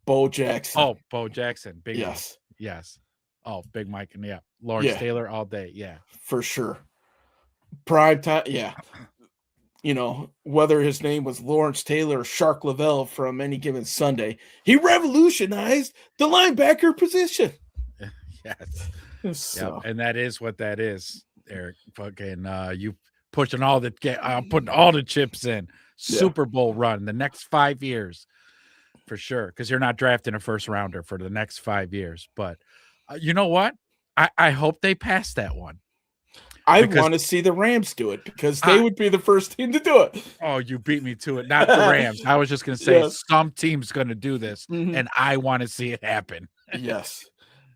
Bo Jackson. Oh, Bo Jackson. Big Yes. Yes. Oh, Big Mike and yeah. Lawrence Taylor all day. Yeah. For sure. Prime time. Yeah. You know, whether his name was Lawrence Taylor or Shark Lavelle from Any Given Sunday, he revolutionized the linebacker position. Yes. So. Yep. And that is what that is, Eric. Fucking you pushing all the putting all the chips in. Super Bowl run the next 5 years for sure. Because you're not drafting a first rounder for the next 5 years. But you know what? I hope they pass that one. I want to see the Rams do it because they would be the first team to do it. Oh, you beat me to it. Not the Rams. I was just going to say some team's going to do this, and I want to see it happen. Yes.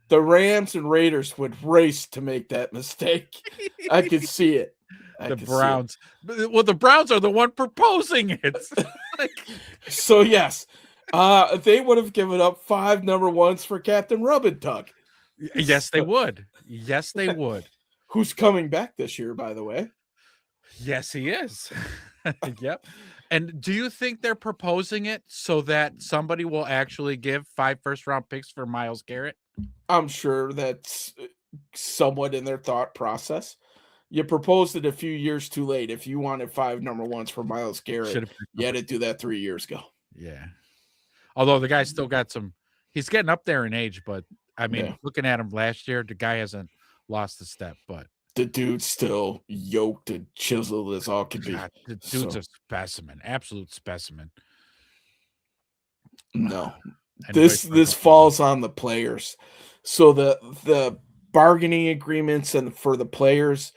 The Rams and Raiders would race to make that mistake. I could see it. The Browns. Well, the Browns are the one proposing it. So, yes. They would have given up 5 number ones for Captain Rub and Tug. Yes, they would. Yes, they would. Who's coming back this year, by the way? Yes, he is. Yep. And do you think they're proposing it so that somebody will actually give 5 first-round picks for Myles Garrett? I'm sure that's somewhat in their thought process. You proposed it a few years too late. If you wanted 5 number ones for Myles Garrett, you had to do that 3 years ago. Yeah. Although the guy's still got some – he's getting up there in age, but, I mean, looking at him last year, the guy hasn't – lost a step, but the dude's still yoked and chiseled as all could be. The dude's a specimen, absolute specimen. No, this falls on the players. So the bargaining agreements and for the players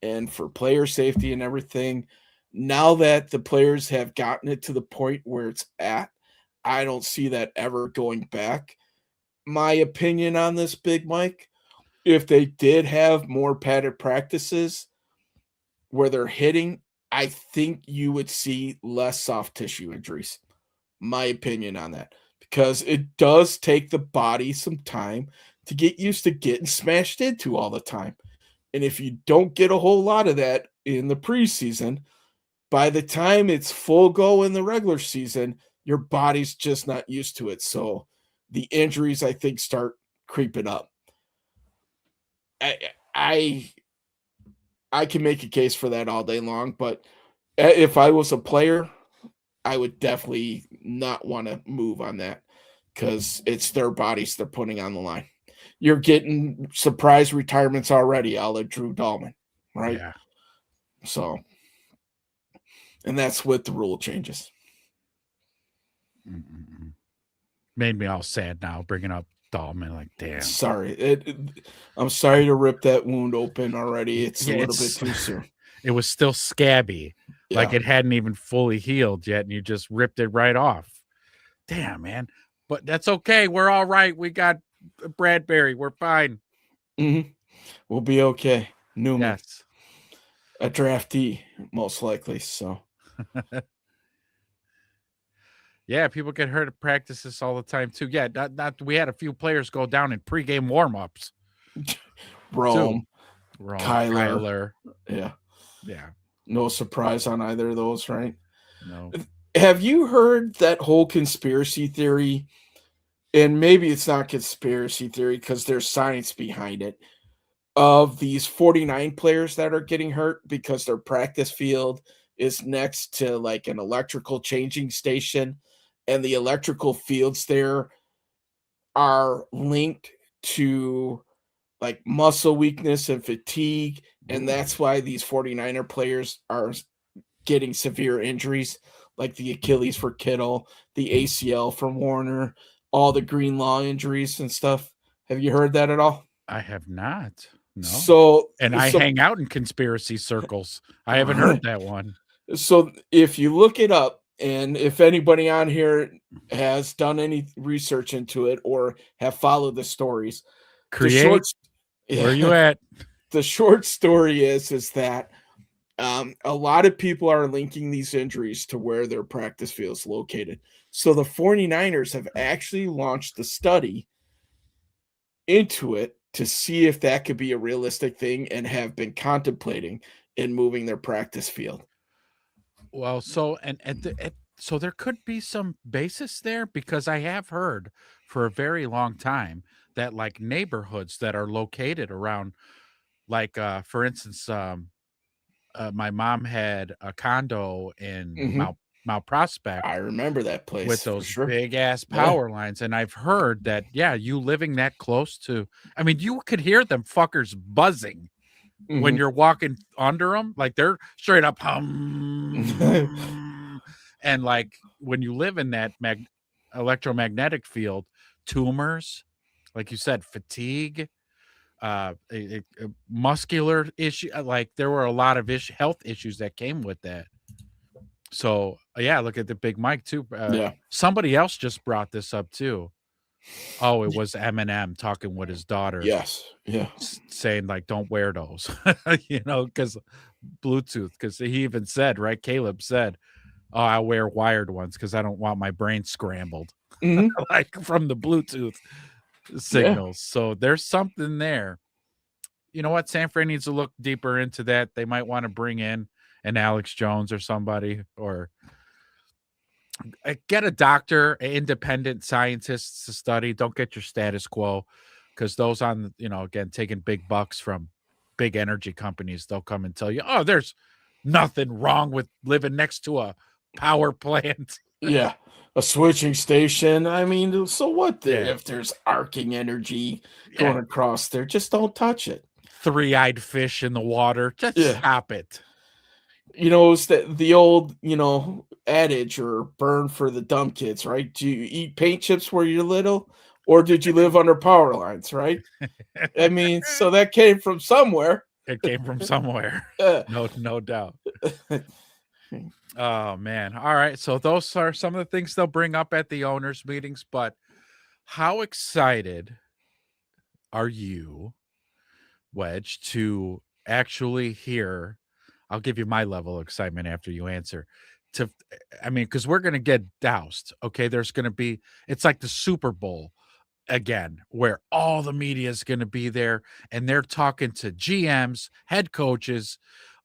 and for player safety and everything. Now that the players have gotten it to the point where it's at, I don't see that ever going back. My opinion on this, Big Mike. If they did have more padded practices where they're hitting, I think you would see less soft tissue injuries. My opinion on that. Because it does take the body some time to get used to getting smashed into all the time. And if you don't get a whole lot of that in the preseason, by the time it's full go in the regular season, your body's just not used to it. So the injuries, I think, start creeping up. I can make a case for that all day long, but if I was a player, I would definitely not want to move on that because it's their bodies they're putting on the line. You're getting surprise retirements already, a la Drew Dahlman, right? Yeah. So, and that's with the rule changes. Made me all sad now, bringing up Dahlman, like, damn. Sorry. I'm sorry to rip that wound open already. It's a little bit too soon. It was still scabby. Yeah. Like it hadn't even fully healed yet, and you just ripped it right off. Damn, man. But that's okay. We're all right. We got Bradbury. We're fine. Mm-hmm. We'll be okay. Newman. Yes. A draftee, most likely. So. Yeah, people get hurt at practices all the time too. Yeah, we had a few players go down in pregame warm-ups. Rome, Kyler. Yeah. Yeah. No surprise on either of those, right? No. Have you heard that whole conspiracy theory and maybe it's not conspiracy theory because there's science behind it, of these 49 players that are getting hurt because their practice field is next to like an electrical changing station, and the electrical fields there are linked to like muscle weakness and fatigue, and that's why these 49er players are getting severe injuries, like the Achilles for Kittle, the ACL for Warner, all the green law injuries and stuff. Have you heard that at all? I have not. No. So, And I so hang out in conspiracy circles. I haven't heard that one. So if you look it up, and if anybody on here has done any research into it or have followed the stories, the Create. Where are you at? the short story is that a lot of people are linking these injuries to where their practice field is located. So the 49ers have actually launched a study into it to see if that could be a realistic thing, and have been contemplating in moving their practice field. Well, so so there could be some basis there, because I have heard for a very long time that like neighborhoods that are located around, like for instance, my mom had a condo in Mhm. Mount Prospect I remember that with place for those sure. big ass Yeah. power lines, and I've heard that, yeah, you living that close to, I mean, you could hear them fuckers buzzing when Mhm. you're walking under them, like they're straight up hum. And like when you live in that electromagnetic field, tumors, like you said, fatigue, muscular issue, like there were a lot of health issues that came with that. So yeah, look at the Big Mike too. Yeah. Somebody else just brought this up too. Oh, it was Eminem talking with his daughter, Yes. Yeah. saying like, "Don't wear those," because Bluetooth. Because he even said, right? Caleb said, "Oh, I wear wired ones because I don't want my brain scrambled, Mhm. like from the Bluetooth Yeah. signals." So there's something there. You know what? San Fran needs to look deeper into that. They might want to bring in an Alex Jones or somebody, or get a doctor, independent scientists to study. Don't get your status quo, because those on, again, taking big bucks from big energy companies, they'll come and tell you, oh, there's nothing wrong with living next to a power plant. Yeah. A switching station. I mean, so what Yeah. if there's arcing energy going Yeah. across there? Just don't touch it. Three-eyed fish in the water. Just Yeah. stop it. It's the old, adage or burn for the dumb kids, right? Do you eat paint chips where you're little, or did you live under power lines, right? I mean, so that came from somewhere. It came from somewhere. Yeah. No doubt. Oh man. All right. So those are some of the things they'll bring up at the owners' meetings, but how excited are you, Wedge, to actually hear? I'll give you my level of excitement after you answer. I mean, because we're gonna get doused. Okay, there's gonna be, it's like the Super Bowl again, where all the media is gonna be there, and they're talking to GMs, head coaches,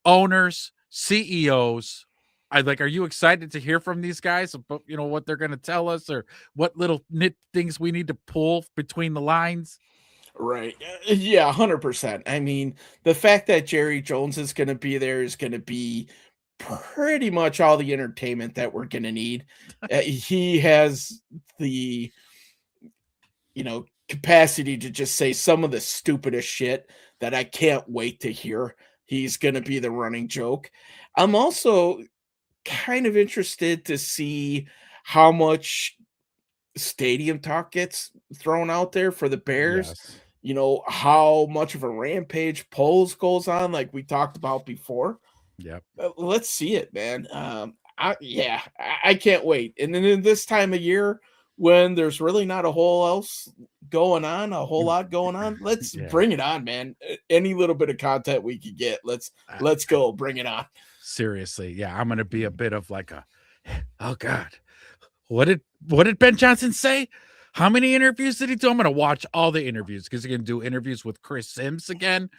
owners, CEOs. Are you excited to hear from these guys about, what they're gonna tell us, or what little nit things we need to pull between the lines? Right. Yeah, 100%. I mean, the fact that Jerry Jones is going to be there is going to be pretty much all the entertainment that we're going to need. He has the, capacity to just say some of the stupidest shit that I can't wait to hear. He's going to be the running joke. I'm also kind of interested to see how much stadium talk gets thrown out there for the Bears. Yes. How much of a rampage polls goes on, like we talked about before. Yep. Let's see it, man. I can't wait. And then in this time of year, when there's really not a whole lot going on, let's Yeah. bring it on, man. Any little bit of content we could get, let's go, bring it on. Seriously, yeah, I'm gonna be a bit of like a, oh God, what did Ben Johnson say? How many interviews did he do? I'm gonna watch all the interviews, because he's gonna do interviews with Chris Sims again,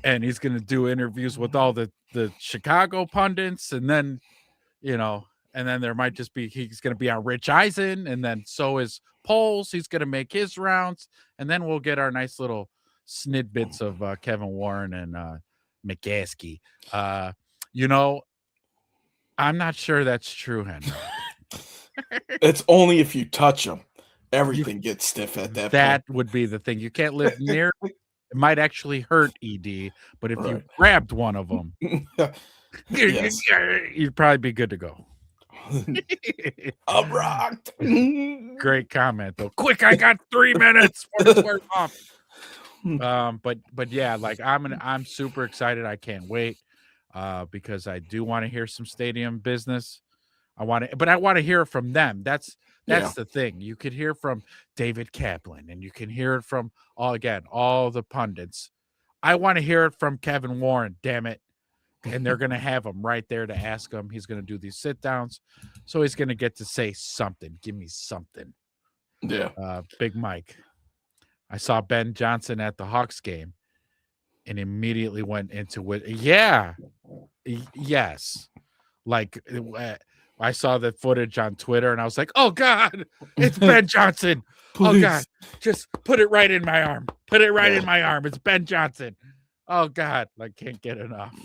and he's gonna do interviews with all the Chicago pundits, and then and then there might just be he's going to be on Rich Eisen, and then so is Poles. He's going to make his rounds, and then we'll get our nice little snidbits of Kevin Warren and McCaskey. You know, I'm not sure that's true, Henry. It's only if you touch them. Everything gets stiff at that That point. would be the thing. You can't live near. It might actually hurt ED, but if you Right. grabbed one of them, Yes. you'd probably be good to go. I'm rocked. Great comment though. Quick, I got 3 minutes for the square off. But yeah, like I'm super excited. I can't wait because I do want to hear some stadium business. I want to hear it from them. That's Yeah. the thing. You could hear from David Kaplan, and you can hear it from all the pundits. I want to hear it from Kevin Warren. Damn it. And they're going to have him right there to ask him. He's going to do these sit downs. So he's going to get to say something. Give me something. Yeah. Big Mike. I saw Ben Johnson at the Hawks game and immediately went into it. Yeah. Yes. Like I saw the footage on Twitter and I was like, oh God, it's Ben Johnson. Oh God, just put it right in my arm. Put it right in my arm. It's Ben Johnson. Oh God, I can't get enough.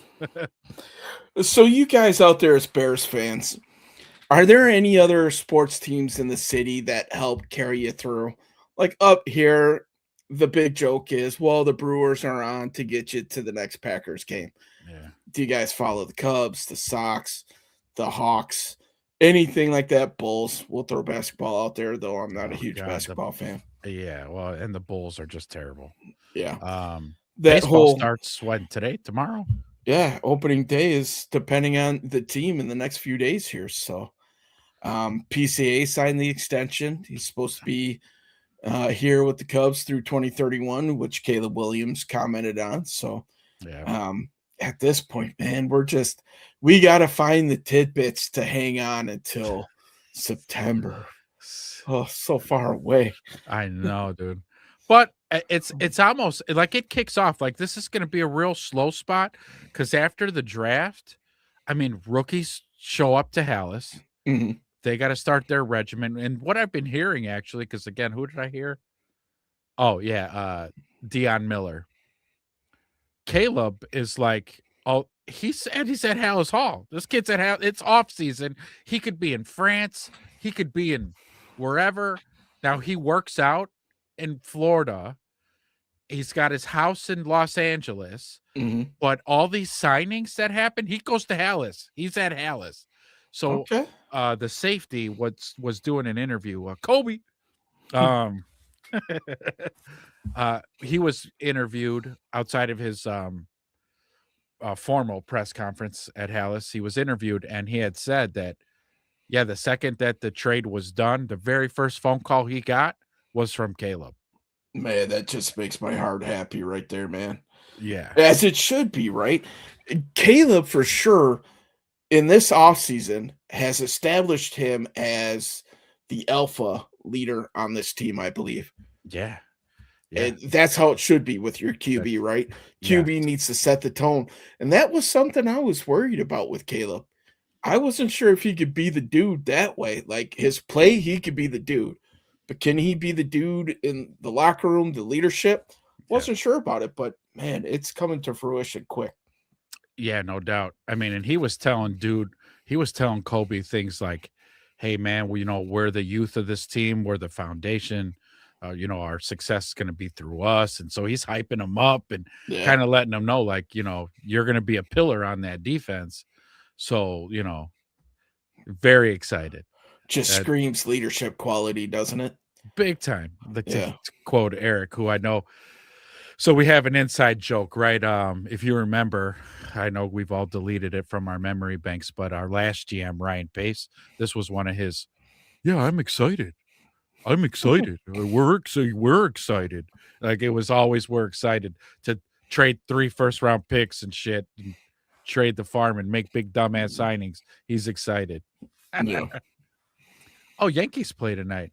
So you guys out there as Bears fans, are there any other sports teams in the city that help carry you through? Like up here, the big joke is, well, the Brewers are on to get you to the next Packers game. Yeah. Do you guys follow the Cubs, the Sox, the Hawks, anything like that? Bulls. We'll throw basketball out there, though I'm not a huge basketball fan. Yeah, well, and the Bulls are just terrible. Yeah. That baseball starts when today, tomorrow? Yeah, opening day is depending on the team in the next few days here. So PCA signed the extension. He's supposed to be here with the Cubs through 2031, which Caleb Williams commented on. So yeah. At this point, man, we got to find the tidbits to hang on until September. Oh, so far away. I know, dude. But it's almost like it kicks off. Like this is going to be a real slow spot because after the draft, I mean, rookies show up to Hallis. Mm-hmm. They got to start their regimen. And what I've been hearing actually, because again, who did I hear? Oh yeah, Deion Miller. Caleb is like, oh, he said he's at Hallis Hall. This kid's at Hallis. It's off season. He could be in France. He could be in wherever. Now he works out in Florida. He's got his house in Los Angeles. Mm-hmm. But all these signings that happen, he goes to Hallis. He's at Hallis. So the safety was doing an interview. Kobe. He was interviewed outside of his formal press conference at Hallis. He was interviewed, and he had said that, yeah, the second that the trade was done, the very first phone call he got was from Caleb. Man, that just makes my heart happy right there, man. Yeah. As it should be, right? Caleb, for sure, in this offseason, has established him as the alpha leader on this team, I believe. Yeah. And that's how it should be with your QB, right? QB needs to set the tone. And that was something I was worried about with Caleb. I wasn't sure if he could be the dude that way. Like his play, he could be the dude. But can he be the dude in the locker room, the leadership? Wasn't sure about it, but man, it's coming to fruition quick. Yeah, no doubt. I mean, and he was telling Kobe things like, hey, man, we're the youth of this team. We're the foundation. Our success is going to be through us. And so he's hyping him up and kind of letting them know, like, you're going to be a pillar on that defense. So, very excited. Just screams leadership quality, doesn't it? Big time. To quote Eric, who I know. So we have an inside joke, right? If you remember, I know we've all deleted it from our memory banks, but our last GM, Ryan Pace, this was one of his, I'm excited. I'm excited. We're excited. Like it was always, we're excited to trade 3 first-round picks and shit, and trade the farm and make big dumbass signings. He's excited. Yeah. Oh, Yankees play tonight.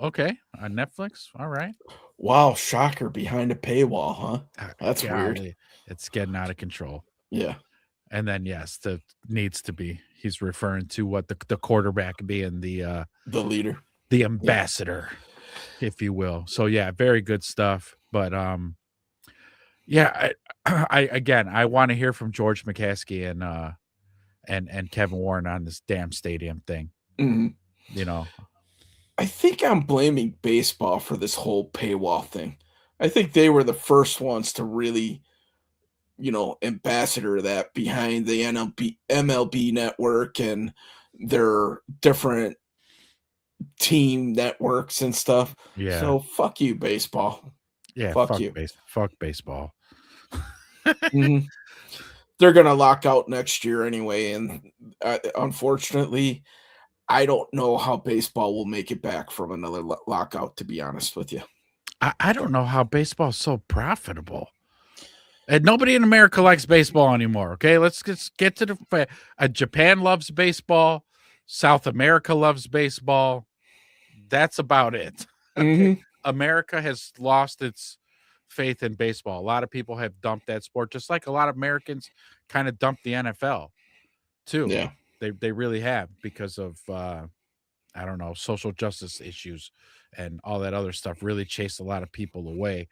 Okay, on Netflix. All right. Wow, shocker behind a paywall, huh? That's weird. It's getting out of control. Yeah. And then yes, the needs to be. He's referring to what the quarterback being the leader. ambassador, if you will. So yeah, very good stuff. But yeah, I want to hear from George McCaskey and Kevin Warren on this damn stadium thing. Mhm. You know, I think I'm blaming baseball for this whole paywall thing. I think they were the first ones to really, ambassador that behind the MLB network and their different team networks and stuff. yeah, So fuck you, baseball. yeah. Fuck you. Fuck baseball. Mhm. They're gonna lock out next year anyway, and unfortunately, I don't know how baseball will make it back from another lockout. To be honest with you, I don't know how baseball's so profitable. And nobody in America likes baseball anymore. Okay, let's just get to the. Japan loves baseball. South America loves baseball. That's about it. Okay, hmm America has lost its faith in baseball. A lot of people have dumped that sport, just like a lot of Americans kind of dumped the NFL too. yeah, They really have because of I don't know, social justice issues and all that other stuff. Really chased a lot of people away.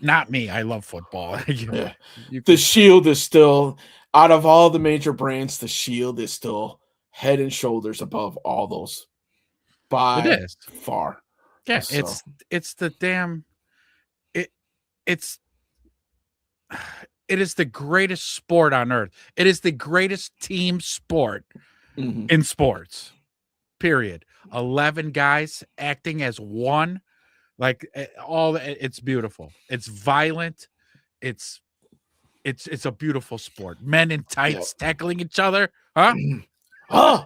Not me. I love football. yeah. You The could, Shield is still out of all the major brands. The Shield is still head and shoulders above all those it by is. far. Yeah, So, it's the damn it it's it is the greatest sport on earth. It is the greatest team sport mhm. in sports. Period. 11 guys acting as one. Like it's beautiful. It's violent. It's it's a beautiful sport. Men in Yep. tights tackling each other. Huh? Oh.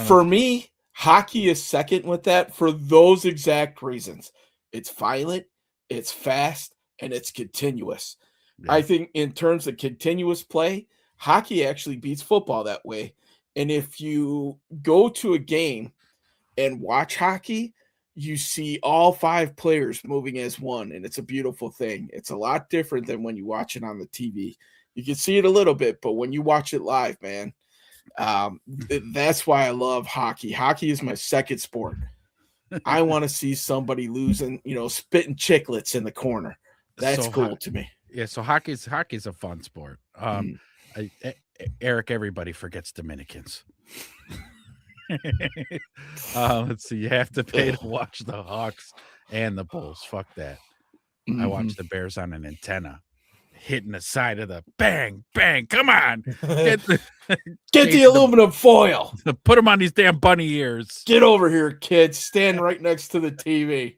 For me, hockey is second with that for those exact reasons. It's violent, it's fast, and it's continuous. Yeah. I think in terms of continuous play, hockey actually beats football that way. And if you go to a game and watch hockey, you see all five players moving as one, and it's a beautiful thing. It's a lot different than when you watch it on the TV. You can see it a little bit, but when you watch it live, man, that's why I love hockey. Hockey is my second sport. I want to see somebody losing, spitting chiclets in the corner. That's So cool to me. yeah, so hockey's a fun sport. Eric, everybody forgets Dominicans. Let's see. You have to pay to watch the Hawks and the Bulls. Fuck that. I watch the Bears on an antenna, hitting the side of the bang, bang. Come on, Get the aluminum foil. Put them on these damn bunny ears. Get over here, kids. Stand right next to the TV.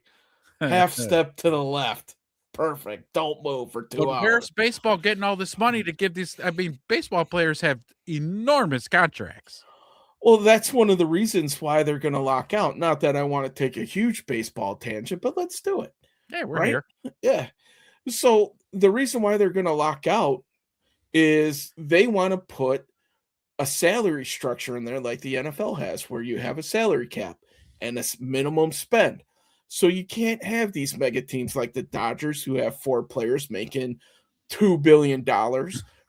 Half step to the left. Perfect. Don't move for 2 hours. Where's baseball getting all this money to give these? I mean, baseball players have enormous contracts. Well, that's one of the reasons why they're going to lock out. Not that I want to take a huge baseball tangent, but let's do it. Yeah, we're here. Yeah. So the reason why they're going to lock out is they want to put a salary structure in there like the NFL has, where you have a salary cap and a minimum spend. So you can't have these mega teams like the Dodgers who have 4 players making $2 billion,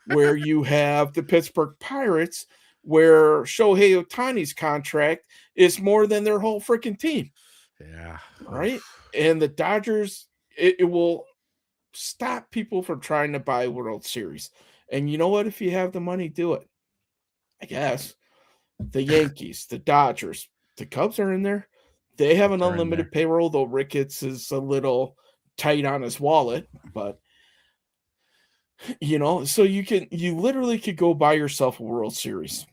where you have the Pittsburgh Pirates where Shohei Ohtani's contract is more than their whole freaking team. Yeah. Right? And the Dodgers, it will stop people from trying to buy World Series. And you know what? If you have the money, do it. I guess. The Yankees, the Dodgers, the Cubs are in there. They have an unlimited payroll, though Ricketts is a little tight on his wallet. But, so you literally could go buy yourself a World Series.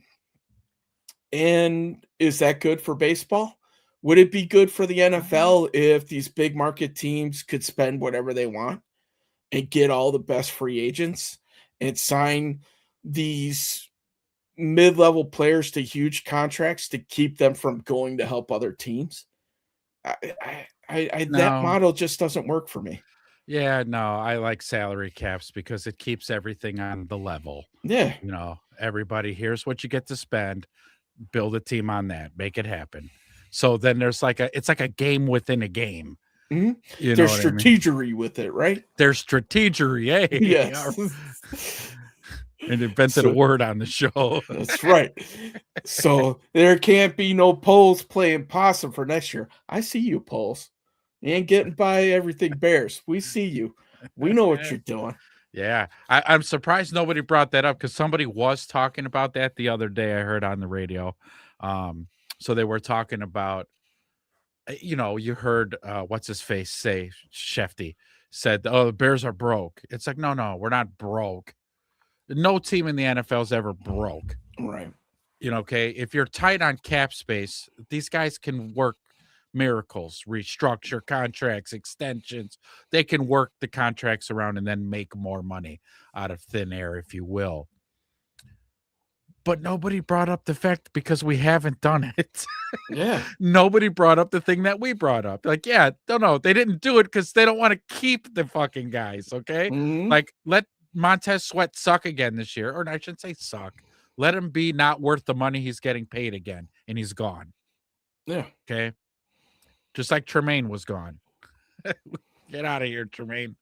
And is that good for baseball? Would it be good for the NFL if these big market teams could spend whatever they want and get all the best free agents and sign these mid-level players to huge contracts to keep them from going to help other teams? That model just doesn't work for me. Yeah, no, I like salary caps because it keeps everything on the level. Yeah. Everybody, here's what you get to spend. Build a team on that, make it happen. So then there's it's like a game within a game. Mhm. You know There's what I mean? strategery with it, right? There's strategery, hey. Yes. And invented a So word on the show. that's right. So there can't be no polls playing possum for next year. I see you, polls. You ain't getting by everything Bears. We see you. We know what you're doing. Yeah, I'm surprised nobody brought that up because somebody was talking about that the other day. I heard on the radio. So they were talking about, you heard what's his face say, Shefty said, "Oh, the Bears are broke." It's like, no, we're not broke. No team in the NFL is ever broke. Right. Okay, if you're tight on cap space, these guys can work miracles, restructure contracts, extensions. They can work the contracts around and then make more money out of thin air, if you will. But nobody brought up the fact because we haven't done it. Yeah. Nobody brought up the thing that we brought up. Like, yeah, no, they didn't do it because they don't want to keep the fucking guys. Okay. Mhm. Like, let Montez Sweat suck again this year. Or I shouldn't say suck. Let him be not worth the money he's getting paid again. And he's gone. Yeah. Okay. Just like Tremaine was gone. Get out of here, Tremaine.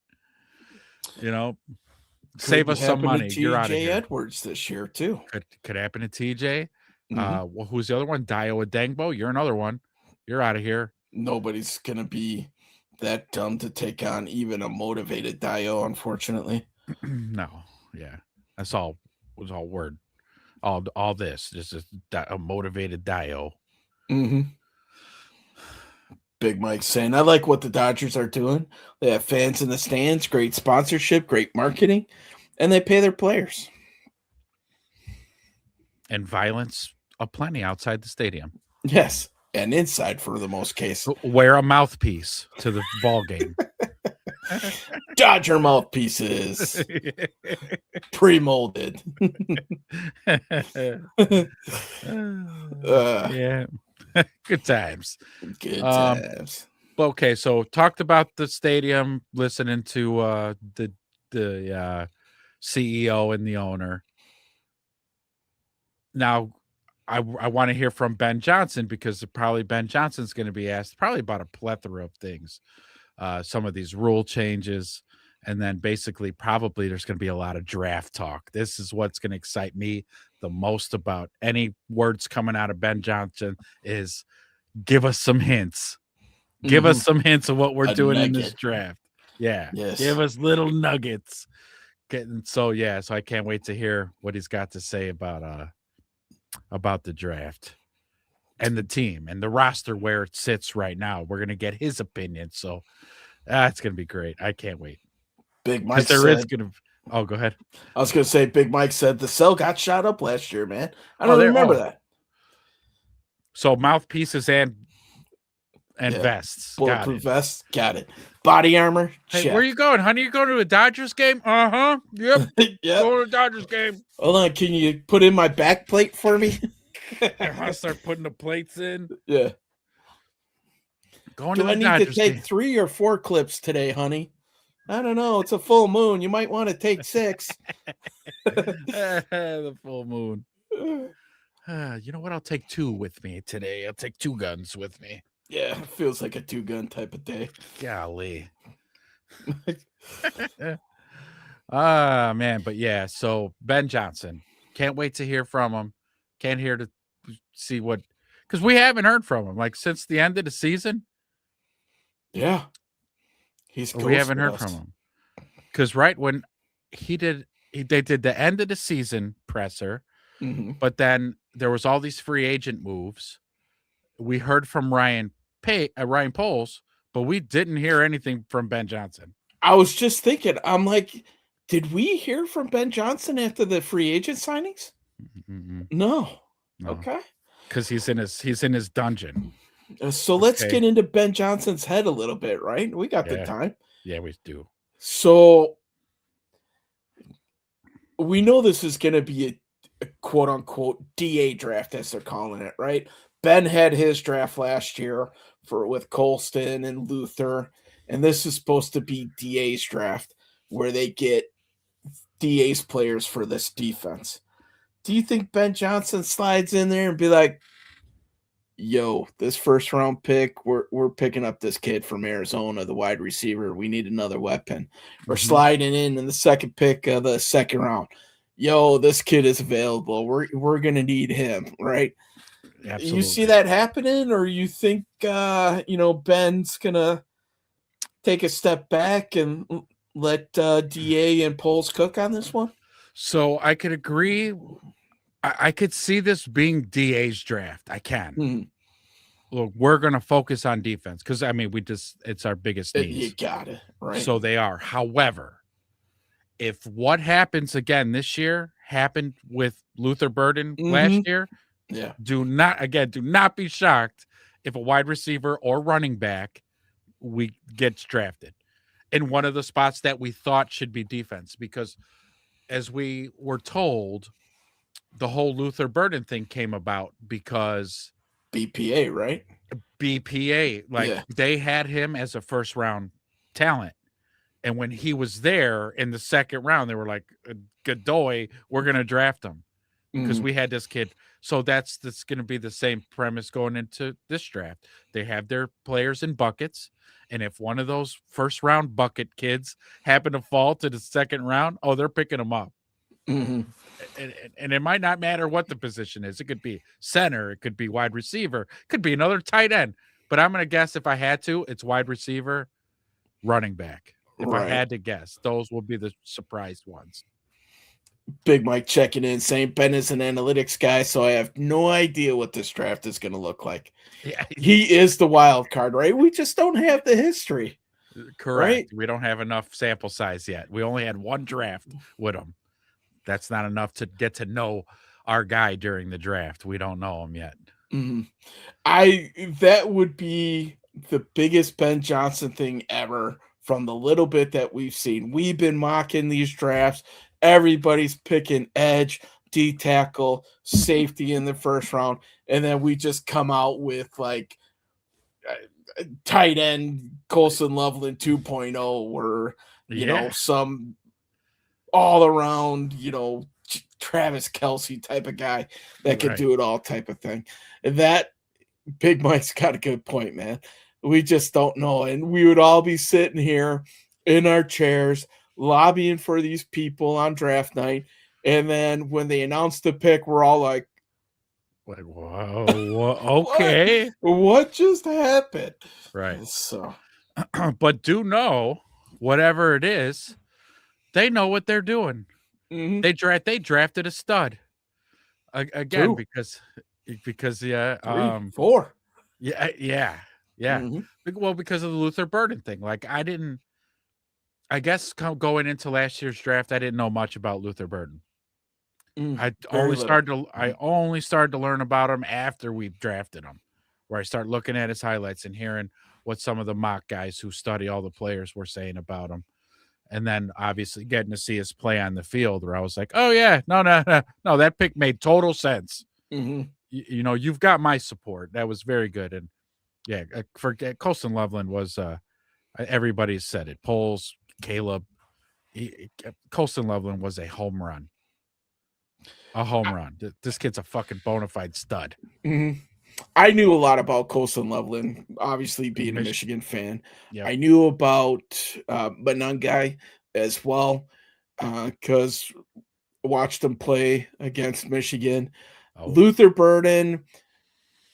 Save us some money. You're out of TJ here. Edwards this year too. Could happen to TJ. Mhm. Well, who's the other one? Dio Adengbo. You're another one. You're out of here. Nobody's gonna be that dumb to take on even a motivated Dio, unfortunately. No. Yeah. That's all. Was all word. All this. This is a motivated Dio. Mm-hmm. Big Mike saying, I like what the Dodgers are doing. They have fans in the stands, great sponsorship, great marketing, and they pay their players. And violence aplenty outside the stadium. Yes, and inside for the most case. Wear a mouthpiece to the ball game. Dodger mouthpieces. Pre-molded. Yeah. Good times. Good times. Okay, so talked about the stadium, listening to the CEO and the owner. Now, I want to hear from Ben Johnson because probably Ben Johnson's going to be asked probably about a plethora of things, some of these rule changes, and then basically probably there's going to be a lot of draft talk. This is what's going to excite me the most about any words coming out of Ben Johnson is give us some hints. Give us some hints of what we're doing in this draft. Yeah. Yes. Give us little nuggets. So I can't wait to hear what he's got to say about the draft and the team and the roster where it sits right now. We're going to get his opinion. So it's going to be great. I can't wait. Big Mike said, oh, go ahead. I was going to say, Big Mike said the cell got shot up last year, man. I don't remember that. So mouthpieces and vests. Bulletproof vests. Got it. Body armor. Hey, check. where you going, honey? You going to a Dodgers game? Uh-huh. Yep. Yep. Going to a Dodgers game. Hold on. Can you put in my back plate for me? I'll start putting the plates in. Yeah. Going Do to the I need Dodgers to take game. 3 or 4 clips today, honey? I don't know. It's a full moon. You might want to take 6. The full moon. You know what? I'll take 2 with me today. I'll take 2 guns with me. Yeah, it feels like a 2-gun type of day. Golly. Man, but yeah, so Ben Johnson. Can't wait to hear from him. Can't hear to see what, because we haven't heard from him like since the end of the season. Yeah. We haven't heard from him. Because right when they did the end of the season presser, but then there was all these free agent moves. We heard from Ryan Poles, but we didn't hear anything from Ben Johnson. I was just thinking, I'm like, did we hear from Ben Johnson after the free agent signings? No. Okay. Because he's in his dungeon. So let's get into Ben Johnson's head a little bit, right? We got the time. Yeah, we do. So we know this is going to be a quote unquote DA draft, as they're calling it, right? Ben had his draft last year with Colston and Luther, and this is supposed to be DA's draft where they get DA's players for this defense. Do you think Ben Johnson slides in there and be like, yo, this first round pick, we're picking up this kid from Arizona, the wide receiver. We need another weapon. We're Mhm. sliding in the second pick of the second round. Yo, this kid is available. We're gonna need him, right? You see Absolutely. that happening, or you think Ben's gonna take a step back and let DA and Poles cook on this one? So I could agree. I could see this being DA's draft. I can. Mhm. Look, we're going to focus on defense because I mean, it's our biggest You needs. got it, right? So they are. However, if what happens again this year happened with Luther Burden last Mhm. year, Yeah. do not be shocked if a wide receiver or running back we gets drafted in one of the spots that we thought should be defense because as we were told, the whole Luther Burden thing came about because BPA, right? BPA, like Yeah. they had him as a first round talent. And when he was there in the second round, they were like, Godoy, we're going to draft him because Mhm. we had this kid. So that's going to be the same premise going into this draft. They have their players in buckets. And if one of those first round bucket kids happen to fall to the second round, oh, they're picking them up. Mhm. And it might not matter what the position is. It could be center, it could be wide receiver, it could be another tight end. But I'm going to guess if I had to, it's wide receiver, running back. If I Right. had to guess, those will be the surprised ones. Big Mike checking in saying Ben is an analytics guy, so I have no idea what this draft is going to look like. Yeah, He is the wild card, right? We just don't have the history, right? correct. We don't have enough sample size yet. We only had one draft with him. That's not enough to get to know our guy during the draft. We don't know him yet. Mhm. That would be the biggest Ben Johnson thing ever from the little bit that we've seen. We've been mocking these drafts. Everybody's picking edge, D tackle, safety in the first round, and then we just come out with like tight end Colson Loveland 2.0 or Yeah, some all around, Travis Kelsey type of guy that could right. do it all type of thing. And that Big Mike's got a good point, man. We just don't know. And we would all be sitting here in our chairs lobbying for these people on draft night. And then when they announce the pick, we're all like, Like, whoa, what? okay. What just happened? Right. So, But do know, whatever it is, they know what they're doing. mhm, They drafted a stud. Again, two, because yeah, three, four. yeah. Mhm, Well, because of the Luther Burden thing. Like I guess going into last year's draft, I didn't know much about Luther Burden. very little. I only started to learn about him after we drafted him, where I start looking at his highlights and hearing what some of the mock guys who study all the players were saying about him. And then obviously getting to see his play on the field where I was like, oh yeah, no, that pick made total sense. Mhm. You've got my support. That was very good. And yeah, Colston Loveland was everybody's said it. Poles, Caleb, Colston Loveland was a home run. A home run. This kid's a fucking bona fide stud. Mhm. I knew a lot about Colson Loveland, obviously being a Mich- Michigan fan. Yep. I knew about Benungai as well because watched him play against Michigan. Oh, Luther Burden,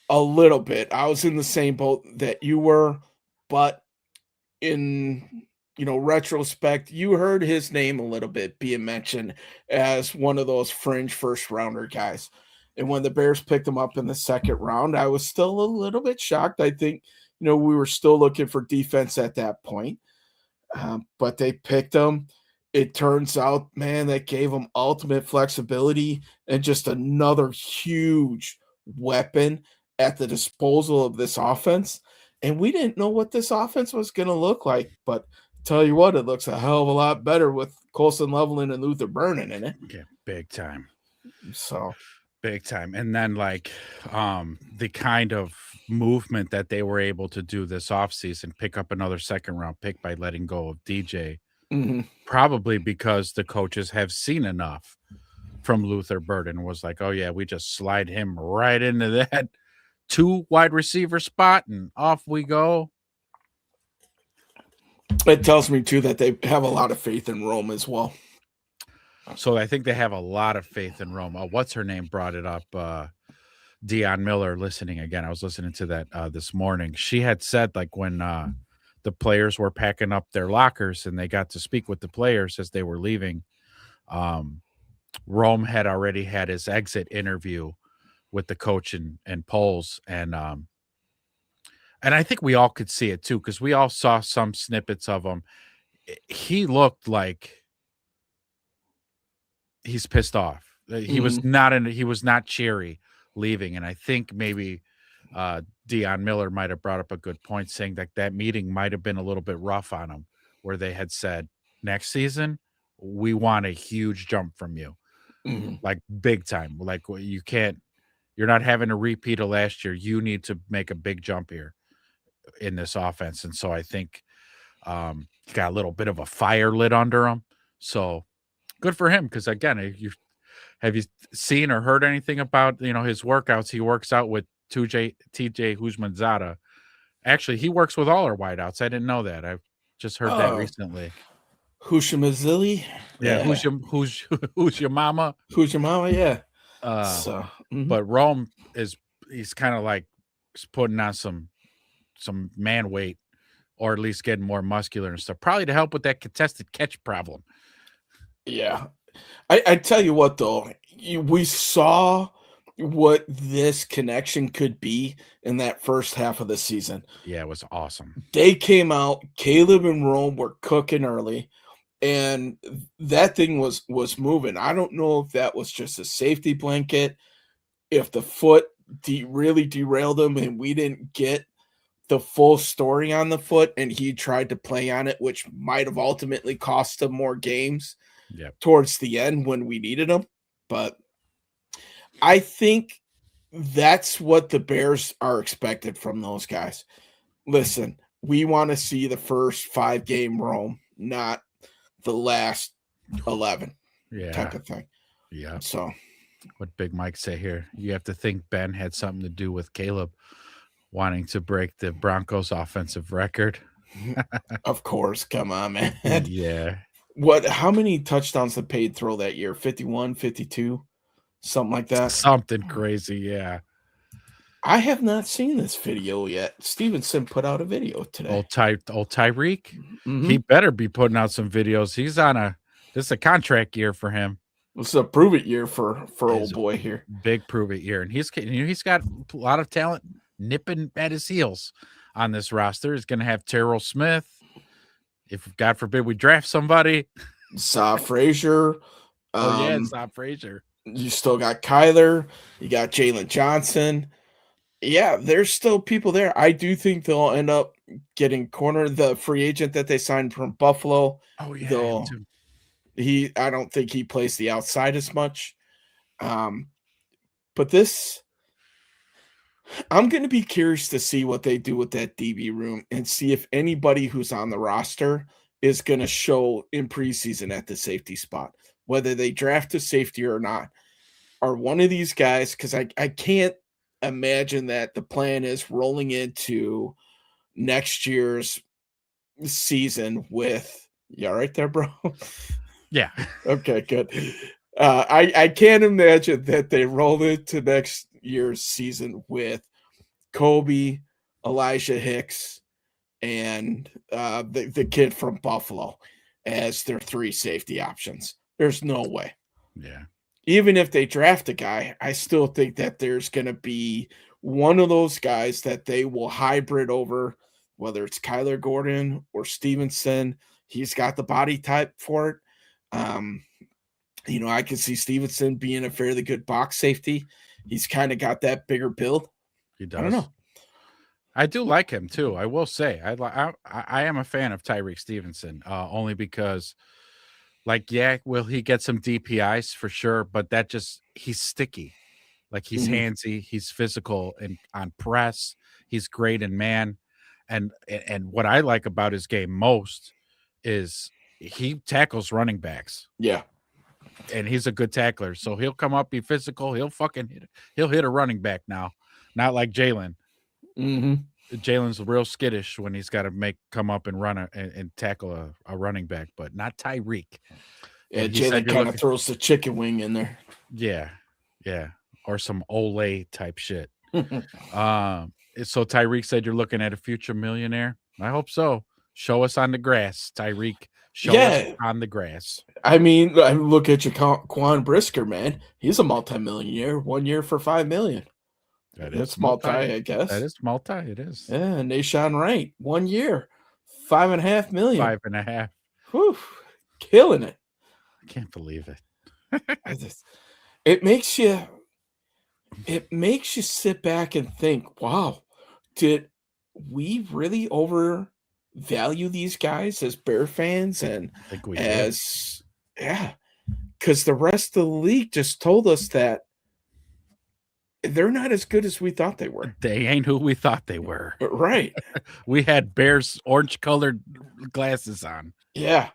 a little bit. I was in the same boat that you were, but in retrospect, you heard his name a little bit being mentioned as one of those fringe first rounder guys. And when the Bears picked him up in the second round, I was still a little bit shocked. I think, we were still looking for defense at that point. But they picked him. It turns out, man, that gave him ultimate flexibility and just another huge weapon at the disposal of this offense. And we didn't know what this offense was going to look like, but tell you what, it looks a hell of a lot better with Colson Loveland and Luther Burden in it. yeah, big time. So, Big time. And then the kind of movement that they were able to do this offseason, pick up another second round pick by letting go of DJ, mhm. probably because the coaches have seen enough from Luther Burden was like, oh yeah, we just slide him right into that 2 wide receiver spot, and off we go. It tells me too that they have a lot of faith in Rome as well. So I think they have a lot of faith in Rome. What's her name brought it up? Dion Miller listening again. I was listening to that this morning. She had said, like, when the players were packing up their lockers and they got to speak with the players as they were leaving, Rome had already had his exit interview with the coach and Poles, and I think we all could see it too, because we all saw some snippets of him. He looked like he's pissed off. He was not cheery leaving, and I think maybe Dion Miller might have brought up a good point, saying that that meeting might have been a little bit rough on him, where they had said, next season we want a huge jump from you, like big time. Like, you're not having a repeat of last year. You need to make a big jump here in this offense. And so I think he got a little bit of a fire lit under him. So good for him, because again, have you seen or heard anything about his workouts? He works out with TJ Houshmandzadeh. Actually, he works with all our wideouts. I didn't know that. I've just heard that recently. Houshmandzadeh. Yeah, who's your mama? Who's your mama? Yeah. But Rome he's kind of like putting on some man weight, or at least getting more muscular and stuff, probably to help with that contested catch problem. Yeah. I tell you what, though, we saw what this connection could be in that first half of the season. Yeah, it was awesome. They came out, Caleb and Rome were cooking early, and that thing was moving. I don't know if that was just a safety blanket, if the foot really derailed him and we didn't get the full story on the foot and he tried to play on it, which might have ultimately cost him more games towards the end when we needed him. But I think that's what the Bears are expected from those guys. Listen, we want to see the first 5-game Rome, not the last 11 type of thing. Yeah. So what Big Mike say here, you have to think Ben had something to do with Caleb wanting to break the Broncos offensive record. Of course. Come on, man. Yeah. How many touchdowns did Pate throw that year? 51, 52, something like that? Something crazy, yeah. I have not seen this video yet. Stevenson put out a video today. Old Tyreek? He better be putting out some videos. He's this is a contract year for him. This is a prove it year for old boy here. Big prove it year. And he's got a lot of talent nipping at his heels on this roster. He's going to have Terrell Smith. If God forbid we draft somebody. Saw Frazier. Saw Frazier. You still got Kyler. You got Jalen Johnson. Yeah, there's still people there. I do think they'll end up getting corner. The free agent that they signed from Buffalo. Oh, yeah. I don't think he plays the outside as much. But this, I'm going to be curious to see what they do with that DB room and see if anybody who's on the roster is going to show in preseason at the safety spot, whether they draft a safety or not. Are one of these guys, because I can't imagine that the plan is rolling into next year's season with, you all right there, bro? Yeah. Okay, good. I can't imagine that they roll into next year's season with Kobe, Elijah Hicks, and the kid from Buffalo as their 3 safety options. There's no way. Yeah. Even if they draft a guy, I still think that there's going to be one of those guys that they will hybrid over, whether it's Kyler Gordon or Stevenson. He's got the body type for it. I can see Stevenson being a fairly good box safety. He's kind of got that bigger build. He does. I don't know. I do like him too. I will say I am a fan of Tyreek Stevenson, only because, will he get some DPIs for sure? But he's sticky. Like, he's handsy, he's physical and on press. He's great in man. And what I like about his game most is he tackles running backs. Yeah. And he's a good tackler. So he'll come up, be physical. He'll hit a running back now. Not like Jalen. Mm-hmm. Jalen's real skittish when he's got to come up and run and tackle a running back, but not Tyreek. Yeah, And he said Jalen you're kind of looking, throws the chicken wing in there. yeah, or some Olay type shit. So Tyreek said you're looking at a future millionaire. I hope so. Show us on the grass, Tyreek. Show us Yeah, on the grass. I mean, I look at Quan Brisker, man. He's a multimillionaire. 1 year for $5 million. That is That's multi, I That guess. is multi. It is. Yeah, Nashawn Wright, 1 year, $5.5 million. 5.5. Whew, killing it. I can't believe it. It makes you sit back and think, wow, did we really overvalue these guys as Bear fans? And I think we did. because the rest of the league just told us that they're not as good as we thought they were. They ain't who we thought they were. Right. We had Bears orange colored glasses on. Yeah.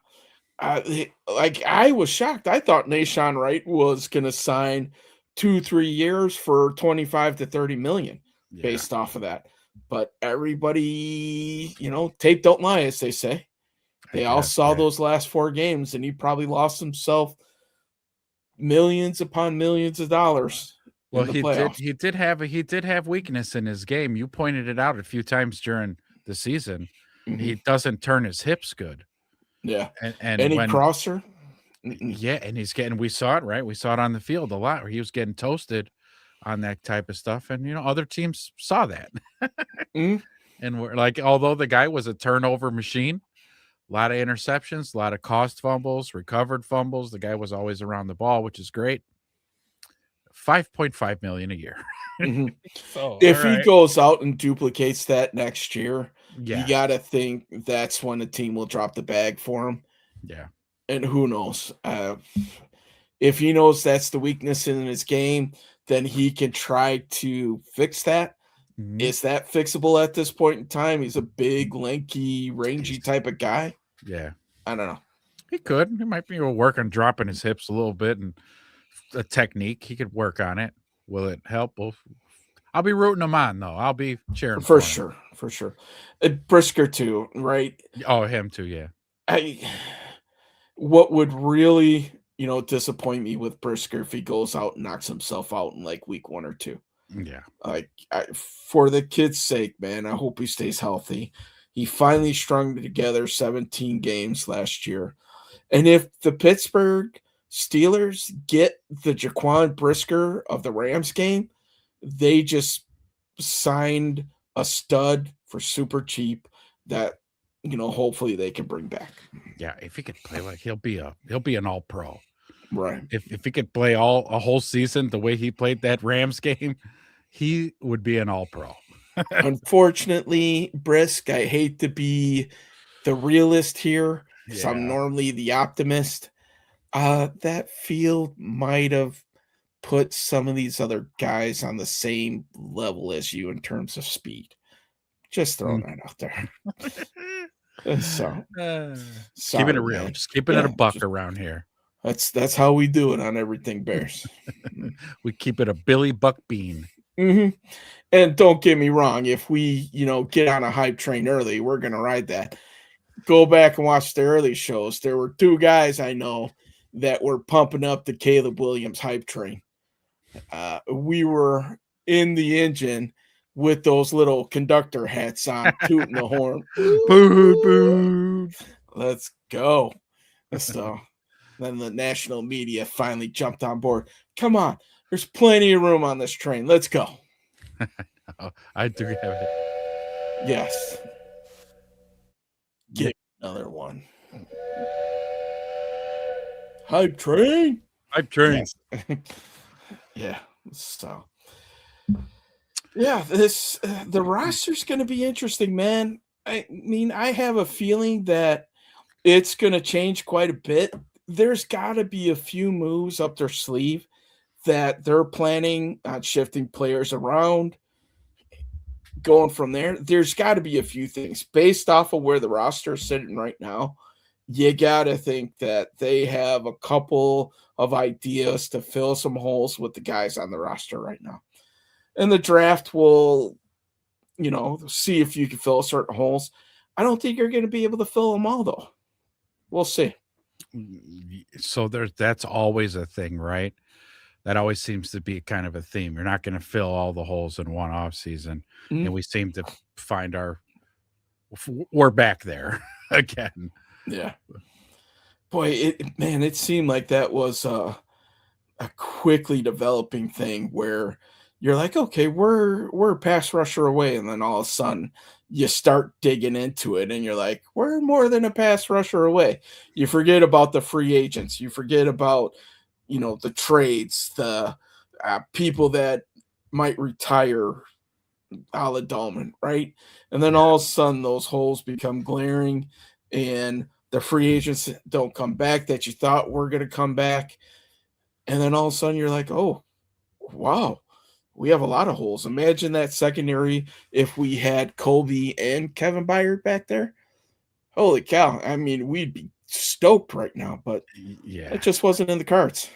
Like I was shocked. I thought Nashawn Wright was going to sign 2-3 years for 25 to 30 million based off of that. But everybody, tape don't lie, as they say. They all saw those last 4 games, and he probably lost himself millions upon millions of dollars. Well, he did have weakness in his game. You pointed it out a few times during the season. Mm-hmm. He doesn't turn his hips good. Yeah. And any crosser? Yeah, and we saw it, right? We saw it on the field a lot where he was getting toasted on that type of stuff. And other teams saw that. Mm-hmm. And we're like, although the guy was a turnover machine, a lot of interceptions, a lot of cost fumbles, recovered fumbles. The guy was always around the ball, which is great. $5.5 million a year. Mm-hmm. If he goes out and duplicates that next year, you got to think that's when the team will drop the bag for him. Yeah. And who knows? If he knows that's the weakness in his game, then he can try to fix that. Mm-hmm. Is that fixable at this point in time? He's a big, lanky, rangy type of guy. Yeah. I don't know. He could. He might be able to work on dropping his hips a little bit and a technique. He could work on it. Will it help? Well, I'll be rooting him on, though. I'll be cheering for sure. For sure. Brisker, too, right? Oh, him, too, yeah. What would really, disappoint me with Brisker if he goes out and knocks himself out in like week 1 or 2. Yeah. For the kid's sake, man, I hope he stays healthy. He finally strung together 17 games last year. And if the Pittsburgh Steelers get the Jaquan Brisker of the Rams game, they just signed a stud for super cheap that, hopefully they can bring back. Yeah, if he could play like he'll be an all-pro. Right. If he could play a whole season the way he played that Rams game, he would be an all-pro. Unfortunately, Brisk, I hate to be the realist here because I'm normally the optimist. That field might have put some of these other guys on the same level as you in terms of speed. Just throwing that out there. So, keeping it real, just keeping it a buck around here. That's how we do it on Everything Bears. We keep it a Billy Buck Bean. Mm-hmm. And don't get me wrong, if we, get on a hype train early, we're going to ride that. Go back and watch the early shows. There were 2 guys I know that were pumping up the Caleb Williams hype train. We were in the engine with those little conductor hats on, tooting the horn. Boo, boo. Let's go. So then the national media finally jumped on board. Come on. There's plenty of room on this train. Let's go. I do have it. Yes. Get another one. Hype train. Hype train. Yes. Yeah. So, yeah, the roster's going to be interesting, man. I mean, I have a feeling that it's going to change quite a bit. There's got to be a few moves up their sleeve that they're planning on shifting players around, going from there. There's got to be a few things based off of where the roster is sitting right now. You got to think that they have a couple of ideas to fill some holes with the guys on the roster right now. and the draft will, see if you can fill certain holes. I don't think you're going to be able to fill them all, though. We'll see. So that's always a thing, right? That always seems to be kind of a theme. You're not going to fill all the holes in one off season, Mhm. and we seem to find we're back there again. Yeah. Boy, it seemed like that was a quickly developing thing where you're like, okay, we're a pass rusher away, and then all of a sudden you start digging into it, and you're like, we're more than a pass rusher away. You forget about the free agents, you forget about the trades, the people that might retire, a la Dahlman, right? And then all of a sudden those holes become glaring, and the free agents don't come back that you thought were going to come back. And then all of a sudden you're like, oh, wow, we have a lot of holes. Imagine that secondary if we had Colby and Kevin Byard back there. Holy cow. I mean, we'd be stoked right now, but Yeah, it just wasn't in the cards.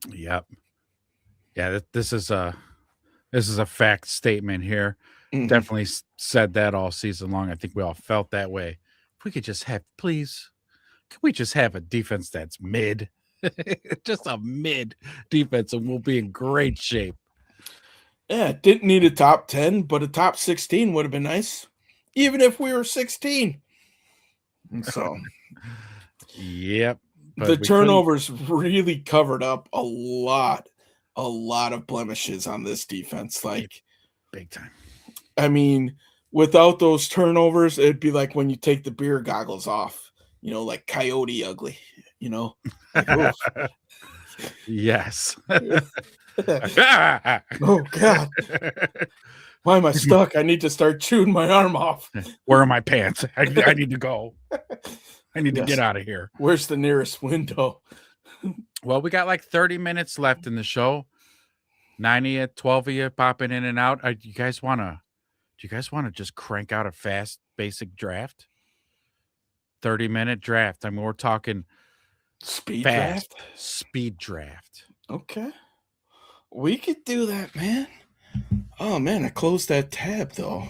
yep, yeah. This is a fact statement here. Mhm. Definitely said that all season long. I think we all felt that way. If we could just have, please, can we just have a defense that's mid? Just a mid defense, and we'll be in great shape. Yeah, didn't need a top 10, but a top 16 would have been nice, even if we were 16. And so Yep. But the we couldn't- turnovers really covered up a lot of blemishes on this defense. Like, big time. I mean, without those turnovers, it'd be like when you take the beer goggles off, like Coyote Ugly, like, oof. Yes. Oh, God. Why am I stuck? I need to start chewing my arm off. Where are my pants? I need to go. I need to get Yes. out of here. Where's the nearest window? Well, we got like 30 minutes left in the show. 9 of you, 12 of you popping in and out. Do you guys want to just crank out a fast basic draft? 30-minute draft. I mean, we're talking Speed fast draft? speed draft. Okay. We could do that, man. Oh, man, I closed that tab, though.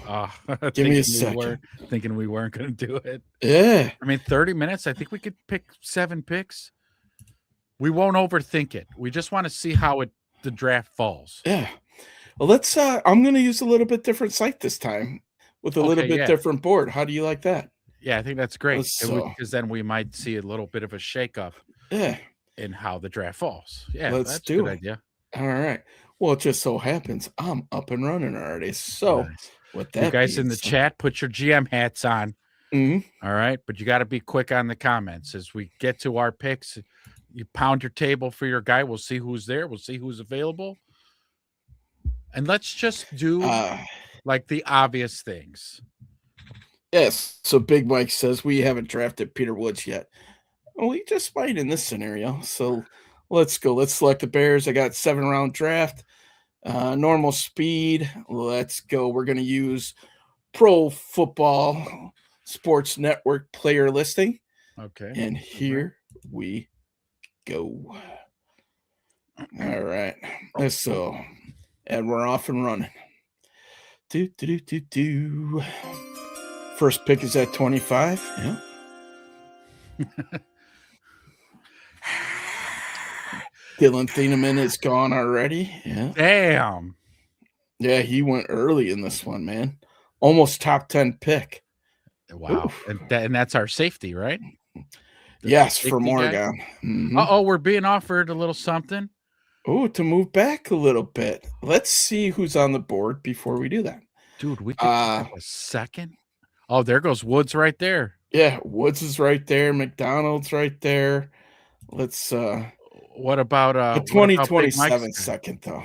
Give me a second. Thinking we weren't going to do it. Yeah. I mean, 30 minutes, I think we could pick 7 picks. We won't overthink it. We just want to see how the draft falls. Yeah. Well, let's I'm going to use a little bit different site this time with a little bit different board. How do you like that? Yeah, I think that's great. So, Because then we might see a little bit of a shakeup in how the draft falls. Yeah, let's that's a good idea. All right. Well, it just so happens I'm up and running already. So, Nice. with that, You guys in the chat, put your GM hats on. Mhm. All right. But you got to be quick on the comments. As we get to our picks, you pound your table for your guy. We'll see who's there. We'll see who's available. And let's just do like the obvious things. Yes. So Big Mike says we haven't drafted Peter Woods yet. Well, we just might in this scenario. So let's go. Let's select the Bears. I got 7-round draft. Normal speed. Let's go. We're going to use Pro Football Sports Network player listing. Okay. And here we go. All right. So, and we're off and running. First pick is at 25. Yeah. Dylan Thieneman is gone already. Yeah. Damn. Yeah, he went early in this one, man. Almost top 10 pick. Wow. And that's our safety, right? Yes, for Morgan. Mm-hmm. Uh-oh, we're being offered a little something. Oh, to move back a little bit. Let's see who's on the board before we do that. Dude, we could take a second. Oh, there goes Woods right there. Yeah, Woods is right there. McDonald's right there. Let's what about a 2027 second though?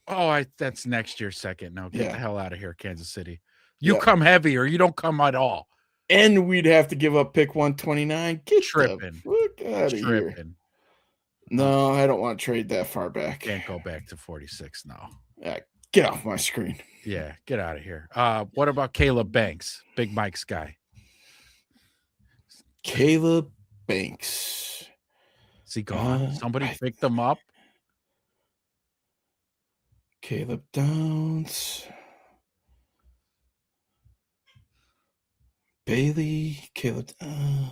Oh, that's next year's second. No, get the hell out of here, Kansas City. You Yeah. come heavy or you don't come at all. And we'd have to give up pick 129. Get Tripping. the fuck out of here. No, I don't want to trade that far back. Can't go back to 46 now. Get off my screen. Yeah, get out of here. What about Caleb Banks, Big Mike's guy? Caleb Banks. Is he gone? Somebody picked him up. Caleb Downs. Bailey. Caleb. I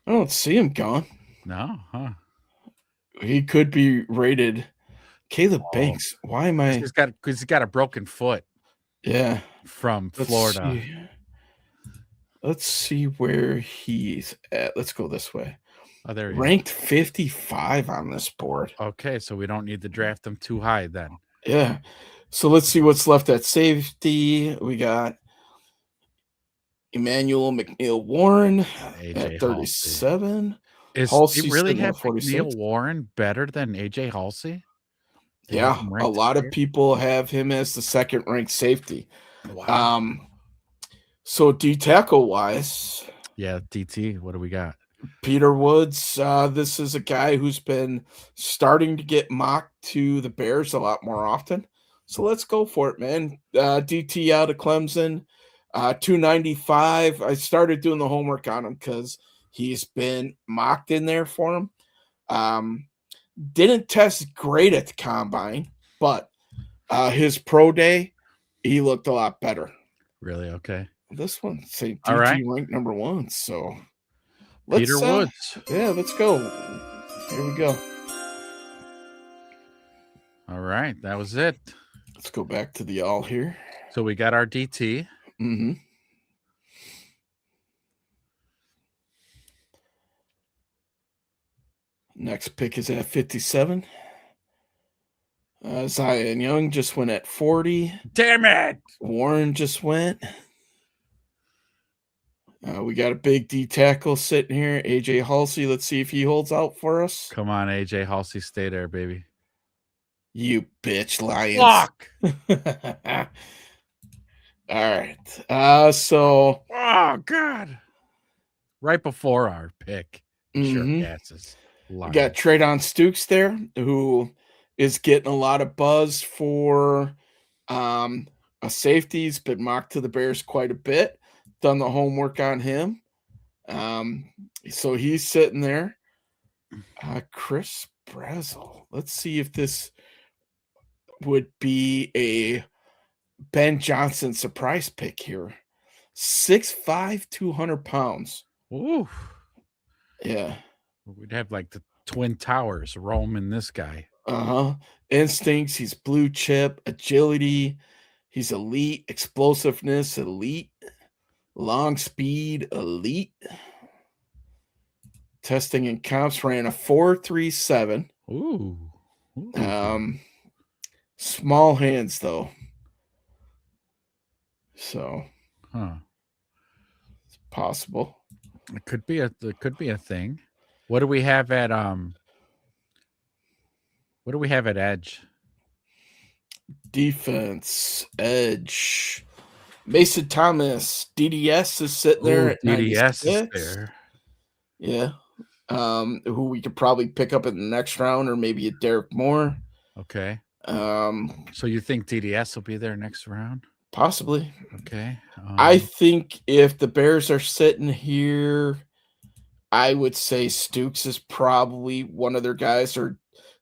don't see him gone. No, huh? He could be rated. Caleb Banks. Why am I? He's got a broken foot. Yeah. From Florida. Let's see where he's at. Let's go this way. Oh, there he Ranked 55 on this board. Okay, so we don't need to draft him too high then. Yeah. So let's see what's left at safety. We got Emmanuel McNeil Warren AJ at 37. Is Halsey he really sitting have at 46. McNeil Warren better than AJ Halsey? Yeah, a lot of people have him as the second ranked safety. Wow. So D tackle wise, yeah, DT. What do we got? Peter Woods. This is a guy who's been starting to get mocked to the Bears a lot more often. So let's go for it, man. DT out of Clemson, 295. I started doing the homework on him because he's been mocked in there for him. Didn't test great at the combine, but his pro day, he looked a lot better. Really? Okay. This one, say DT All right. ranked number 1. So Peter Woods. Yeah, let's go. Here we go. All right, that was it. Let's go back to the all here. So we got our DT. Mm-hmm. Next pick is at 57. Zion Young just went at 40. Damn it! Warren just went. We got a big D tackle sitting here. AJ Halsey. Let's see if he holds out for us. Come on, AJ Halsey, stay there, baby. You bitch, Lions. Fuck! All right. So. Oh, God. Right before our pick. Mm-hmm. Sure, gasses. We got Traydon Stukes there, who is getting a lot of buzz for a safety. He's been mocked to the Bears quite a bit. Done the homework on him. So he's sitting there. Chris Brazel. Let's see if this would be a Ben Johnson surprise pick here. 6'5", 200 pounds. Ooh. Yeah. We'd have like the Twin Towers roaming this guy. Instincts. He's blue chip. Agility. He's elite. Explosiveness. Elite. Long speed. Elite. Testing and comps ran a 4.37. Ooh. Small hands though. So. It's possible. It could be a thing. What do we have at edge? Defense, edge. Mason Thomas, DDS is sitting there at DDS 96. is there. Yeah. Who we could probably pick up in the next round, or maybe a Derek Moore. Okay. So you think DDS will be there next round? Possibly. Okay. I think if the Bears are sitting here, I would say Stukes is probably one of their guys, or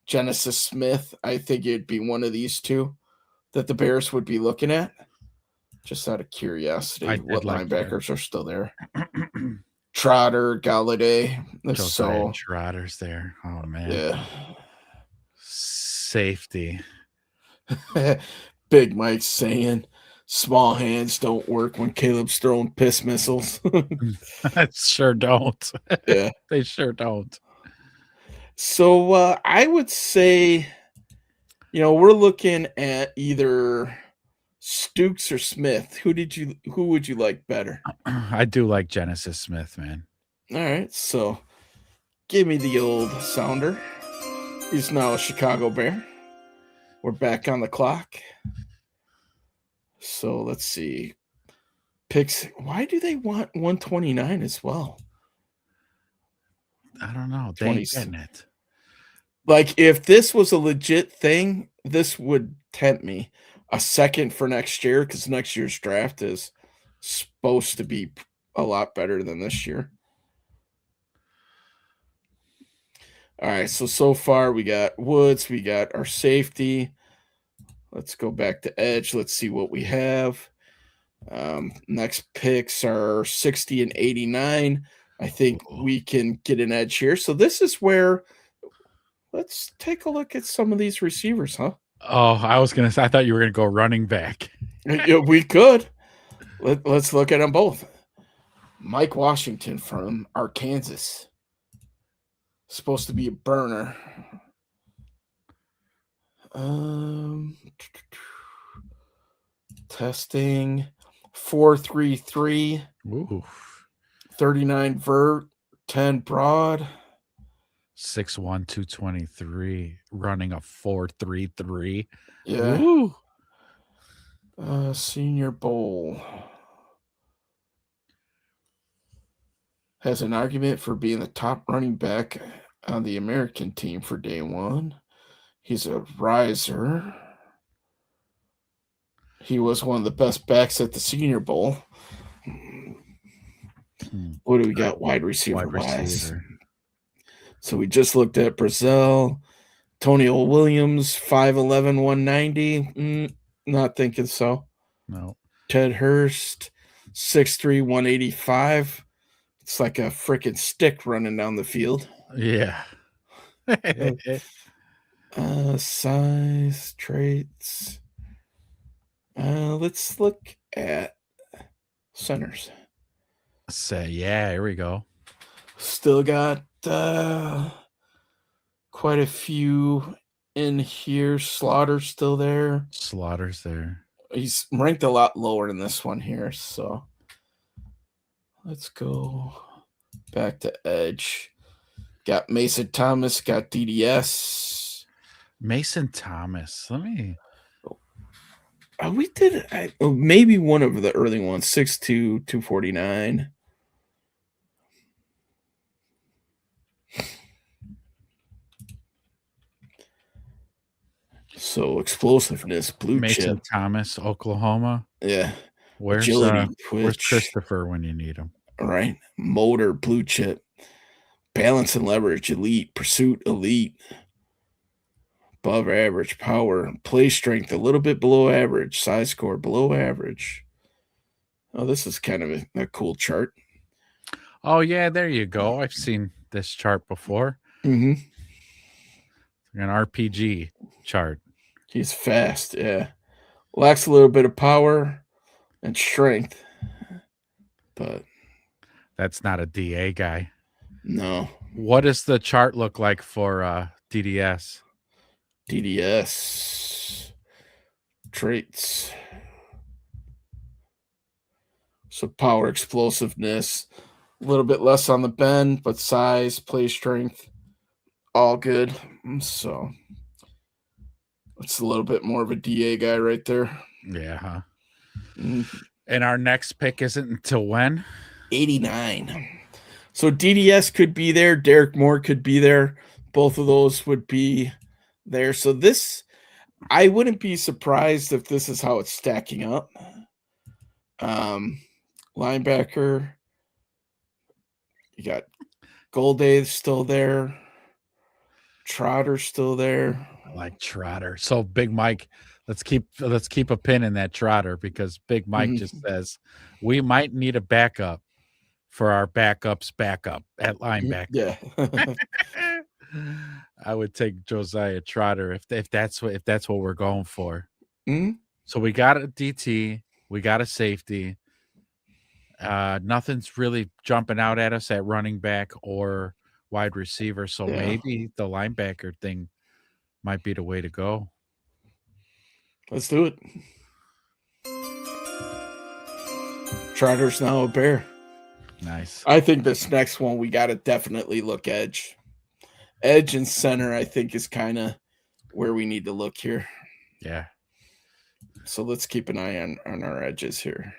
Genesis Smith. I think it'd be one of these two that the Bears would be looking at. Just out of curiosity, what linebackers are still there? Trotter, Galladay. So Trotter's there. Oh man. Yeah. Safety. Big Mike saying small hands don't work when Caleb's throwing piss missiles. Sure don't. Yeah. They sure don't. So I would say, we're looking at either Stukes or Smith. Who would you like better? I do like Genesis Smith, man. All right, so give me the old sounder. He's now a Chicago Bear. We're back on the clock. So let's see. Picks. Why do they want 129 as well? I don't know. They ain't getting it. Like, if this was a legit thing, this would tempt me. A second for next year, because next year's draft is supposed to be a lot better than this year. All right, so far we got Woods, we got our safety. Let's go back to edge. Let's see what we have. Next picks are 60 and 89. I think we can get an edge here. So this is where let's take a look at some of these receivers, huh? Oh, I was gonna say I thought you were gonna go running back. Yeah, we could. Let's look at them both. Mike Washington from Arkansas. Supposed to be a burner. Testing 4.33. Ooh. 39 vert, 10 broad. 6'1", 223, running a 4.33. Yeah. Woo. Senior Bowl. Has an argument for being the top running back on the American team for day one. He's a riser. He was one of the best backs at the Senior Bowl. What do we got? Wide receiver. So we just looked at Brazil. Antonio Williams, 5'11", 190. Not thinking so. No. Ted Hurst, 6'3", 185. It's like a freaking stick running down the field. Yeah. Size, traits. Let's look at centers. Yeah, here we go. Still got quite a few in here. Slaughter's still there. Slaughter's there. He's ranked a lot lower in this one here, so let's go back to edge. Got Mason Thomas, got DDS. Mason Thomas. Let me. We did maybe one of the early ones, 6'2", 249. So explosiveness, blue Mason chip. Thomas, Oklahoma. Yeah. Where's Agility, where's Christopher when you need him? All right. Motor, blue chip. Balance and leverage, elite. Pursuit, elite. Above average. Power. Play strength, a little bit below average. Size score, below average. Oh, this is kind of a cool chart. Oh, yeah, there you go. I've seen this chart before. Mm-hmm. An RPG chart. He's fast, yeah. Lacks a little bit of power and strength. But that's not a DA guy. No. What does the chart look like for DDS? DDS traits. So power, explosiveness, a little bit less on the bend, but size, play strength, all good. So it's a little bit more of a DA guy right there. Yeah. Huh? Mm-hmm. And our next pick isn't until when? 89. So DDS could be there. Derek Moore could be there. Both of those would be there. So this, I wouldn't be surprised if this is how it's stacking up. Linebacker, you got Golday still there. Trotter's still there. I like Trotter. So Big Mike, let's keep a pin in that Trotter, because Big Mike just says we might need a backup for our backup's backup at linebacker. Yeah. I would take Josiah Trotter if that's what we're going for. Mm-hmm. So we got a DT, we got a safety. Nothing's really jumping out at us at running back or wide receiver. So maybe the linebacker thing might be the way to go. Let's do it. Trotter's now a Bear. Nice. I think this next one, we got to definitely look edge. Edge and center, I think, is kind of where we need to look here. Yeah. So let's keep an eye on our edges here.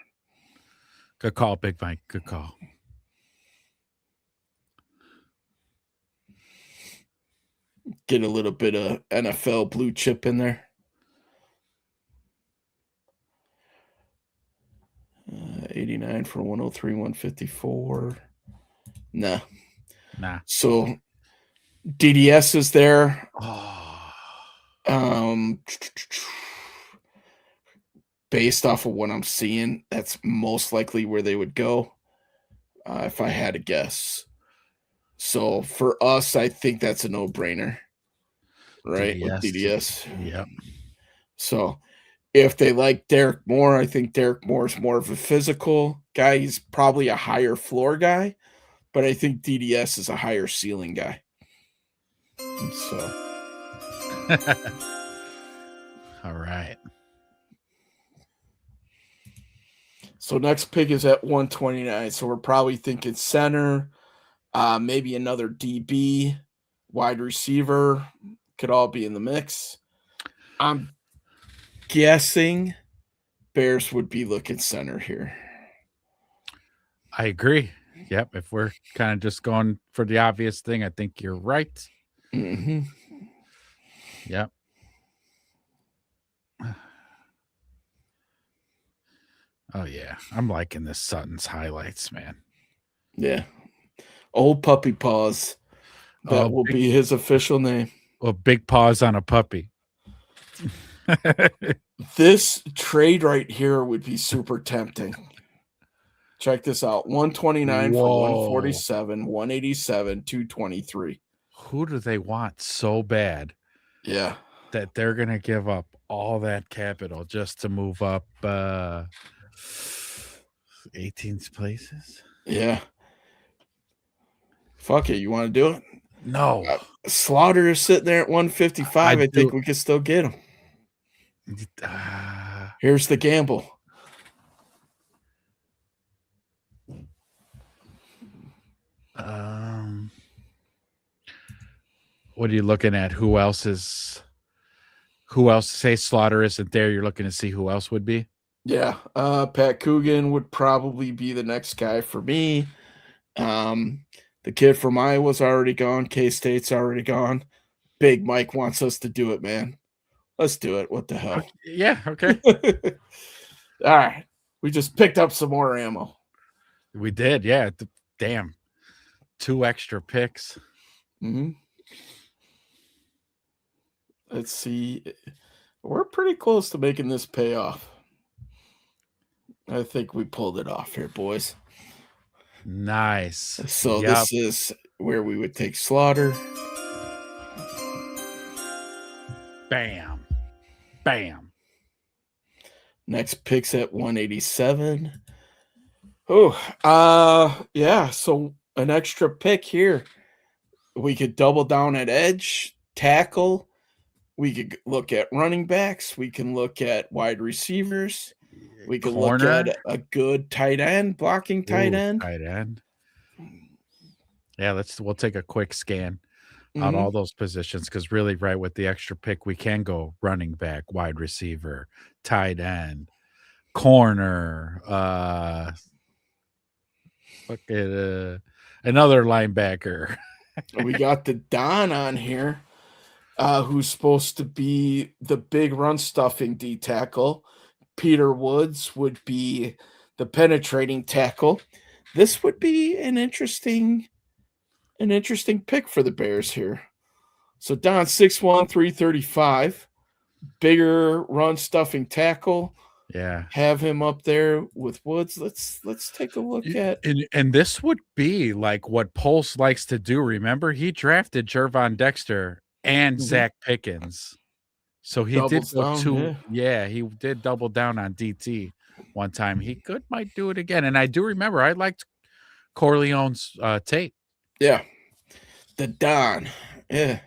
Good call, Big Mike. Good call. Get a little bit of NFL blue chip in there. 89 for 103, 154. Nah. Nah. So DDS is there. Oh, Um, based off of what I'm seeing, that's most likely where they would go, if I had to guess. So for us, I think that's a no-brainer, right? With DDS. DDS. Yep. So if they like Derek Moore, I think Derek Moore is more of a physical guy. He's probably a higher floor guy, but I think DDS is a higher ceiling guy. And so All right. so next pick is at 129. So we're probably thinking center, maybe another DB, wide receiver, could all be in the mix. I'm guessing Bears would be looking center here. I agree. Yep. If we're kind of just going for the obvious thing, I think you're right. Mm-hmm. Yep. Oh yeah, I'm liking this Sutton's highlights, man. Yeah. Old Puppy Paws. That will be his official name. Well, big paws on a puppy. This trade right here would be super tempting. Check this out. 129 for Whoa. 147, 187, 223. Who do they want so bad Yeah. that they're gonna give up all that capital just to move up 18th places? Yeah. Fuck it. You want to do it? No. Slaughter is sitting there at 155. I think we can still get him. Here's the gamble. What are you looking at? Who else? Say Slaughter isn't there. You're looking to see who else would be? Yeah. Pat Coogan would probably be the next guy for me. The kid from Iowa's already gone. K-State's already gone. Big Mike wants us to do it, man. Let's do it. What the hell? Yeah, okay. All right. We just picked up some more ammo. We did, yeah. Damn. 2 extra picks. Mm-hmm. Let's see. We're pretty close to making this pay off. I think we pulled it off here, boys. Nice. So this is where we would take Slaughter. Bam. Bam. Next pick's at 187. Oh, yeah. So an extra pick here. We could double down at edge, tackle. We could look at running backs. We can look at wide receivers. We could look at a good tight end, blocking tight end. Tight end. Yeah, we'll take a quick scan on all those positions, because really, right, with the extra pick, we can go running back, wide receiver, tight end, corner, another linebacker. We got the Don on here, who's supposed to be the big run stuffing D tackle. Peter Woods would be the penetrating tackle. This would be an interesting pick for the Bears here. So Don 6'1", 335, bigger run stuffing tackle. Yeah. Have him up there with Woods. Let's take a look at. And this would be like what Pulse likes to do. Remember, he drafted Jervon Dexter and Zach Pickens. So he did go he did double down on DT one time. He might do it again. And I do remember I liked Corleone's tape. Yeah. The Don. Yeah.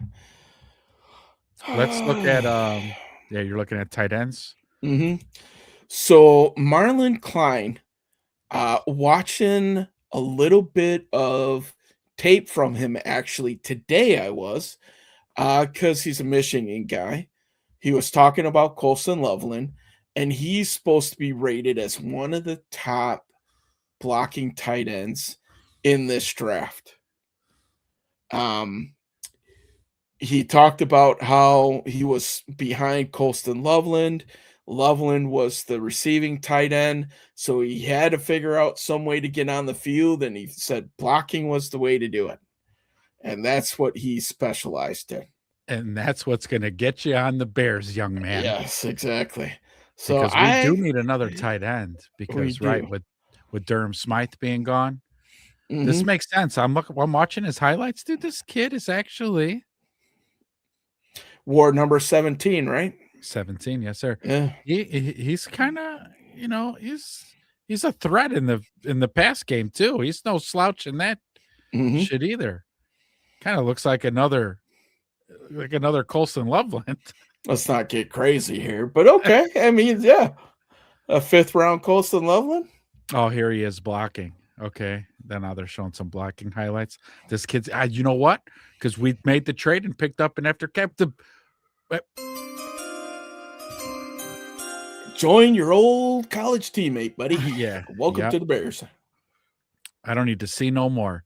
Let's look at you're looking at tight ends. Mm-hmm. So Marlon Klein, watching a little bit of tape from him actually today. I was, because he's a Michigan guy. He was talking about Colson Loveland, and he's supposed to be rated as one of the top blocking tight ends in this draft. He talked about how he was behind Colston Loveland. Loveland was the receiving tight end, so he had to figure out some way to get on the field, and he said blocking was the way to do it. and that's what he specialized in. And that's what's going to get you on the Bears, young man. Yes, exactly. So Because we do need another tight end. we Because do. with Durham Smythe being gone, this Mhm. makes sense. I'm watching his highlights, dude. This kid is actually War number 17, right? 17. Yes, sir. Yeah. He's kind of, he's a threat in the pass game too. He's no slouch in that Mhm. shit either. Kind of looks like another Colston Loveland. Let's not get crazy here, but okay. I mean, yeah, a 5th round Colston Loveland. Oh, here he is blocking. Okay, then now they're showing some blocking highlights. This kid's, you know what? Because we made the trade and picked up an after captain. Join your old college teammate, buddy. Yeah. Welcome to the Bears. I don't need to see no more.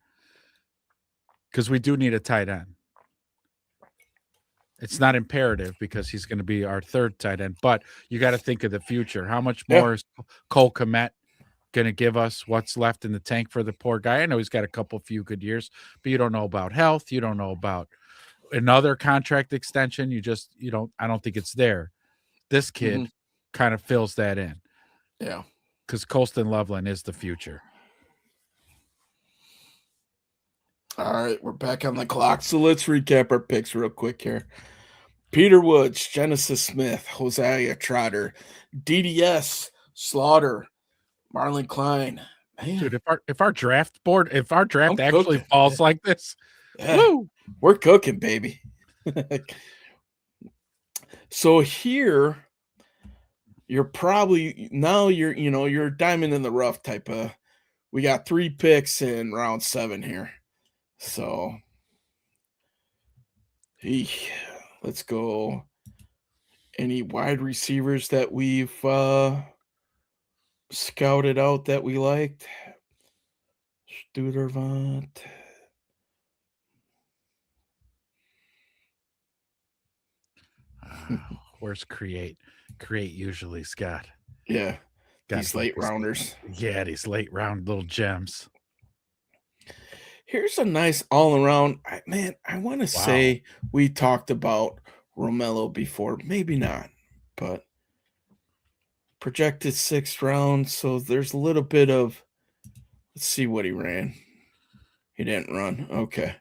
Because we do need a tight end. It's not imperative because he's going to be our 3rd tight end, but you got to think of the future. How much more is Cole Kmet going to give us? What's left in the tank for the poor guy? I know he's got a few good years, but you don't know about health. You don't know about another contract extension. I don't think it's there. This kid kind of fills that in. Yeah. Because Colston Loveland is the future. All right, we're back on the clock. So let's recap our picks real quick here. Peter Woods, Genesis Smith, Hosea Trotter, DDS, Slaughter, Marlon Klein. Man. Dude, if our draft I'm actually cooking. falls like this, woo! We're cooking, baby. So here, you're probably you're diamond in the rough type of. We got 3 picks in round 7 here, so let's go. Any wide receivers that we've scouted out that we liked? Studervant. Where's Create? Create usually, Scott. Yeah. These late rounders. Yeah, these late round little gems. Here's a nice all-around. Man, I want to say we talked about Romello before. Maybe not, but projected 6th round. So there's a little bit of, let's see what he ran. He didn't run. Okay.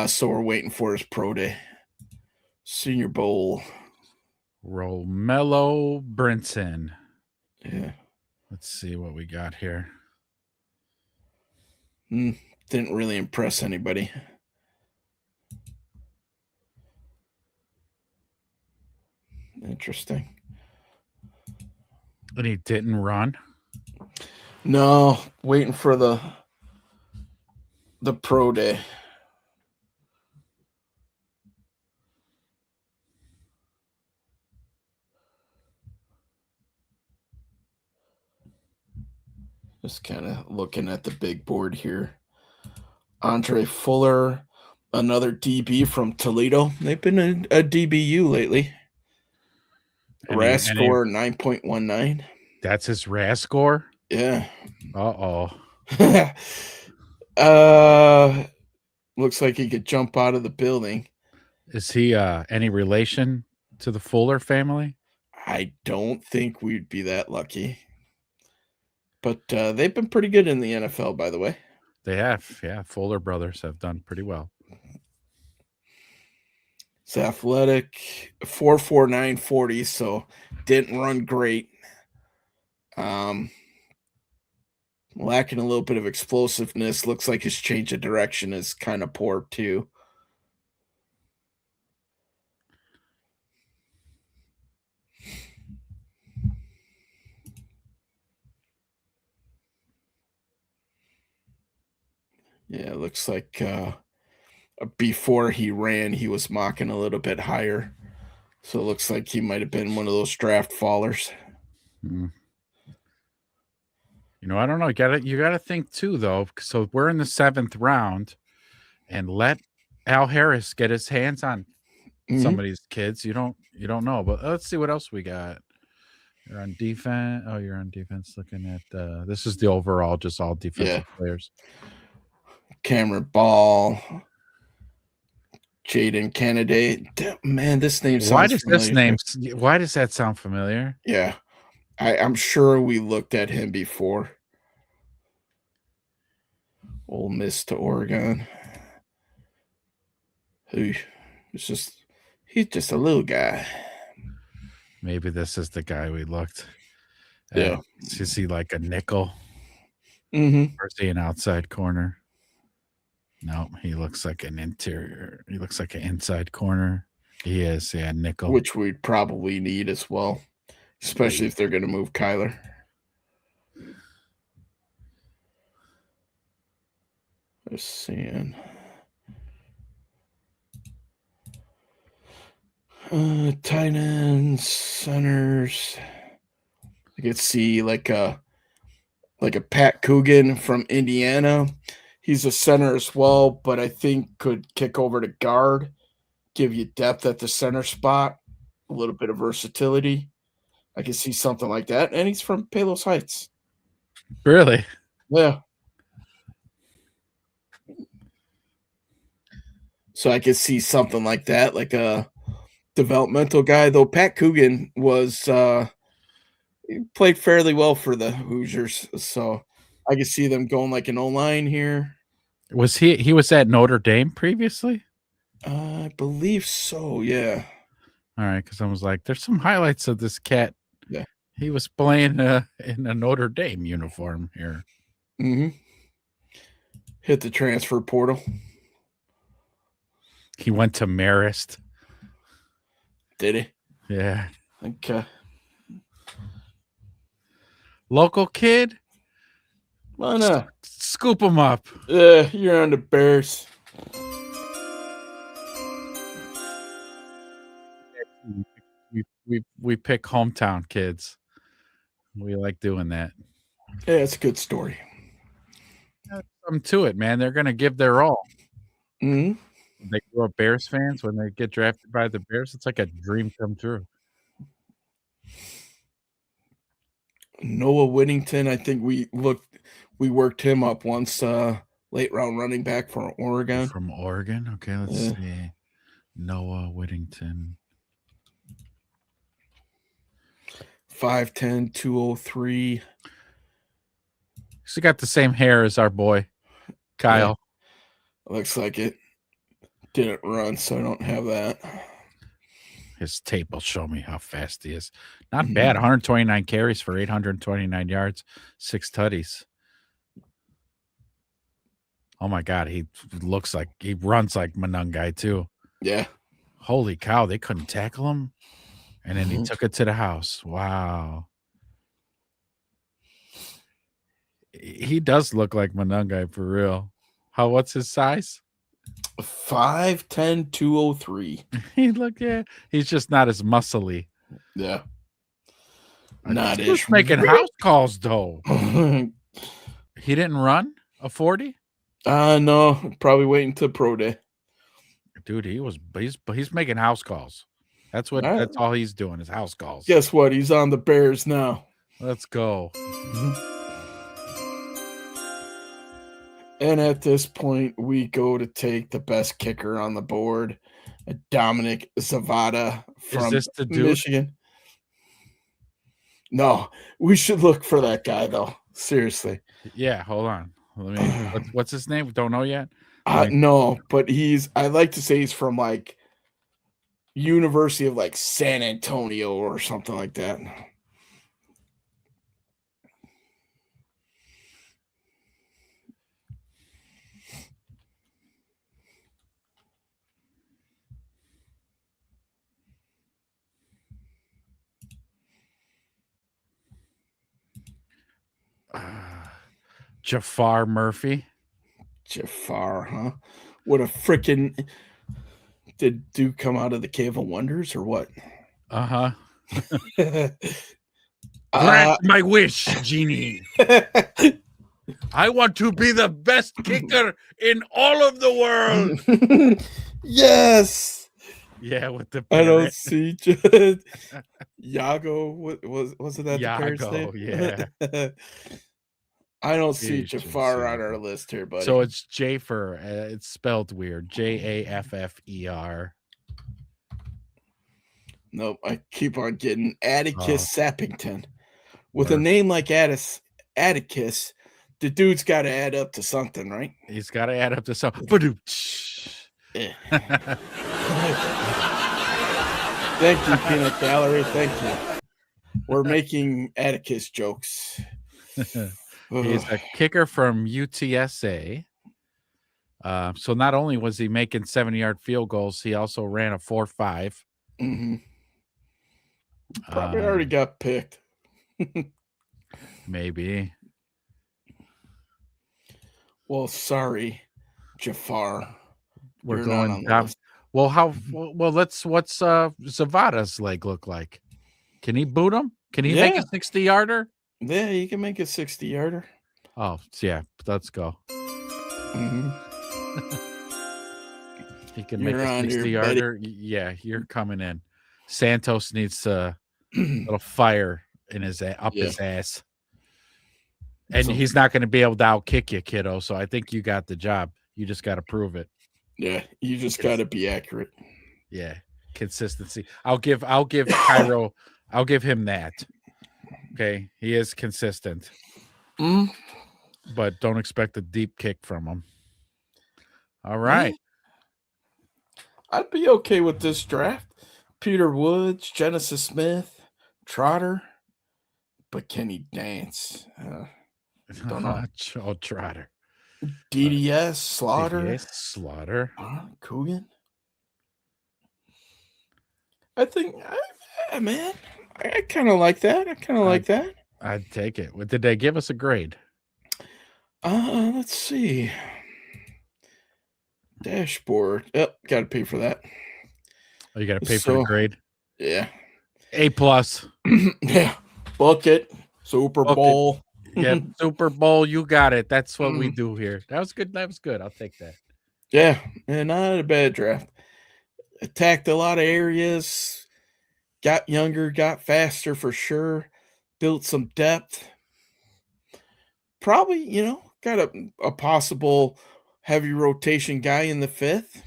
So we're waiting for his pro day. Senior Bowl. Romello Brinson. Yeah. Let's see what we got here. Didn't really impress anybody. Interesting. And he didn't run? No, waiting for the pro day. Just kind of looking at the big board here. Andre Fuller, another DB from Toledo. They've been a DBU lately. RAS score 9.19. That's his RAS score? Yeah. Uh-oh. Looks like he could jump out of the building. Is he any relation to the Fuller family? I don't think we'd be that lucky. But they've been pretty good in the NFL, by the way. They have. Yeah, Fuller brothers have done pretty well. It's athletic, 4.49 40, so didn't run great. Lacking a little bit of explosiveness. Looks like his change of direction is kind of poor too. Yeah, it looks like before he ran, he was mocking a little bit higher. So it looks like he might have been one of those draft fallers. I don't know. You gotta think too, though. So we're in the 7th round, and let Al Harris get his hands on some of these kids. You don't know. But let's see what else we got. You're on defense. Oh, you're on defense. Looking at this is the overall, just all defensive players. Cameron Ball, Jaden Kennedy. Man, this name Why sounds does this familiar. name? Why does that sound familiar? Yeah, I'm sure we looked at him before. Ole Miss to Oregon. Who? He's just a little guy. Maybe this is the guy we looked at. Yeah. Is he like a nickel? Mm-hmm. Or is he an outside corner? No, he looks like an interior. He looks like an inside corner. He is, yeah, nickel. Which we'd probably need as well, especially if they're going to move Kyler. Let's see. Tight ends, centers. I could see like a Pat Coogan from Indiana. He's a center as well, but I think could kick over to guard, give you depth at the center spot, a little bit of versatility. I can see something like that. And he's from Palos Heights. Really? Yeah. So I could see something like that, like a developmental guy. Though Pat Coogan was he played fairly well for the Hoosiers. So I could see them going like an O-line here. Was he was at Notre Dame previously? I believe so, yeah. All right, because I was like, there's some highlights of this cat. Yeah. He was playing in a Notre Dame uniform here. Mm-hmm. Hit the transfer portal. He went to Marist. Did he? Yeah. Okay. Local kid? Why not? Scoop him up. You're on the Bears. We pick hometown kids. We like doing that. Yeah, it's a good story. Something to it, man. They're gonna give their all. Mm-hmm. They grow up Bears fans when they get drafted by the Bears. It's like a dream come true. Noah Whittington, I think we worked him up once, late round running back for Oregon. From Oregon? Okay, let's see. Noah Whittington. 5'10", 203. He's got the same hair as our boy, Kyle. Yeah. Looks like it. Didn't run, so I don't have that. His tape will show me how fast he is. Not bad. 129 carries for 829 yards, 6 tutties. Oh my God, he runs like Manungai too. Yeah. Holy cow, they couldn't tackle him. And then he took it to the house. Wow. He does look like Manungai for real. What's his size? 5'10", 203. He's just not as muscly. Yeah. Not as making house calls though. He didn't run a 40? No, probably waiting to pro day. Dude, he's making house calls. That's all he's doing is house calls. Guess what? He's on the Bears now. Let's go. And at this point, we go to take the best kicker on the board, Dominic Zavada from Michigan. No, we should look for that guy, though. Seriously. Yeah, hold on. What's his name? Don't know yet? No, but I like to say he's from, like, University of, like, San Antonio or something like that. Jafar Murphy. Jafar, huh? What a freaking... Did Duke come out of the Cave of Wonders or what? Uh-huh. Grant my wish, genie. I want to be the best kicker in all of the world. Yes. Yeah, with the parrot. I don't see Yago. Was it that Yago, the parrot's name? Yeah. I don't see Ejection Jafar on our season. list here, buddy. So it's Jafer. It's spelled weird. Jaffer. Nope, I keep on getting Atticus Oh, Sappington. With a perfect. name like Atticus, the dude's got to add up to something, right? He's got to add up to some. Badooch. Eh. Thank you, Peanut Gallery. Thank you. We're making Atticus jokes. He's a kicker from UTSA. So not only was he making 70-yard field goals, he also ran a 4.5. Mm-hmm. Probably already got picked. Maybe. Well, sorry, Jafar. We're You're not going on the down. list. Well, what's Zavada's leg look like? Can he boot him? Can he make a 60-yarder? Yeah, you can make a 60-yarder. Oh, yeah, let's go. Mm-hmm. He can You're make a on here, 60-yarder. Yeah, you're coming in. Santos needs a little fire in his his ass. And he's not going to be able to outkick you, kiddo. So I think you got the job. You just got to prove it. Yeah, you just got to be accurate. Yeah, consistency. I'll give Cairo. I'll give him that. Okay, he is consistent, but don't expect a deep kick from him. All right. I'd be okay with this draft. Peter Woods, Genesis Smith, Trotter, but can he dance? Don't know. Joe Trotter. DDS, Slaughter. DDS, Slaughter. Coogan. I think, man, I kind of like that. I'd take it. Did they give us a grade? Let's see. Dashboard. Yep, got to pay for that. Oh, you got to pay for the grade? Yeah. A+. Yeah. Bucket. Super Bowl. Yeah, Super Bowl. You got it. That's what we do here. That was good. I'll take that. Yeah, not a bad draft. Attacked a lot of areas. Got younger, got faster for sure. Built some depth. Probably, got a possible heavy rotation guy in the 5th.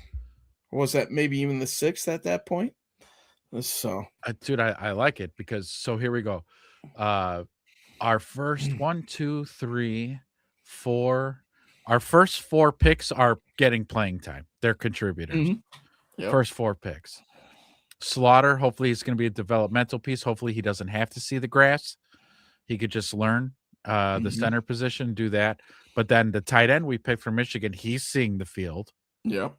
Or was that maybe even the 6th at that point? So, dude, I like it because here we go. Our first 1, 2, 3, 4. Our first 4 picks are getting playing time. They're contributors. Yep. First 4 picks. Slaughter, hopefully he's going to be a developmental piece. Hopefully he doesn't have to see the grass. He could just learn the center position, do that. But then the tight end we picked from Michigan, he's seeing the field. Yep.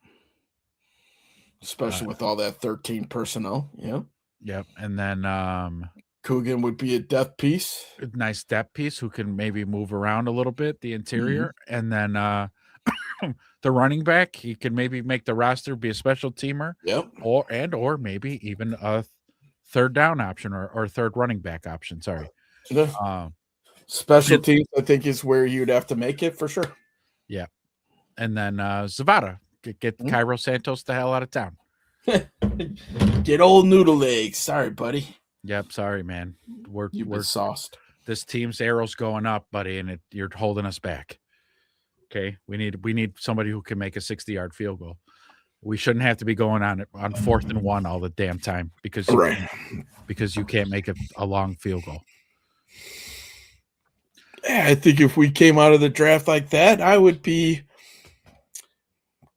Especially with all that 13 personnel. Yep. Yep. And then Coogan would be a depth piece. A nice depth piece who can maybe move around a little bit, the interior. And then the running back, he can maybe make the roster, be a special teamer. Yep. Or maybe even a third down option or third running back option. Sorry. Yeah. Special teams, I think, is where you'd have to make it for sure. Yeah. And then Zavada. Get Cairo Santos the hell out of town. Get old noodle legs. Sorry, buddy. Yep. Sorry, man. We're sauced. This team's arrow's going up, buddy, and you're holding us back. Okay. We need somebody who can make a 60-yard field goal. We shouldn't have to be going on 4th and 1 all the damn time because you can't make a long field goal. Yeah, I think if we came out of the draft like that, I would be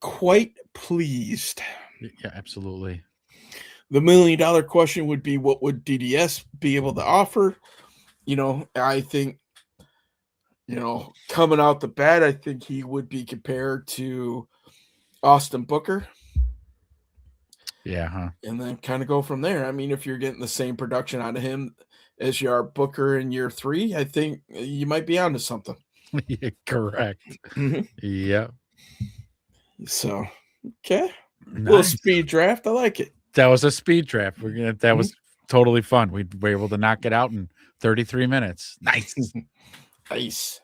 quite pleased. Yeah, absolutely. The $1 million question would be, what would DDS be able to offer? I think, coming out the bat, I think he would be compared to Austin Booker. Yeah, huh? And then kind of go from there. I mean, if you're getting the same production out of him as you are Booker in year 3, I think you might be onto something. Yeah, correct. Yeah. So, okay. Nice. Little speed draft. I like it. That was a speed draft. That was totally fun. We were able to knock it out in 33 minutes. Nice. Nice.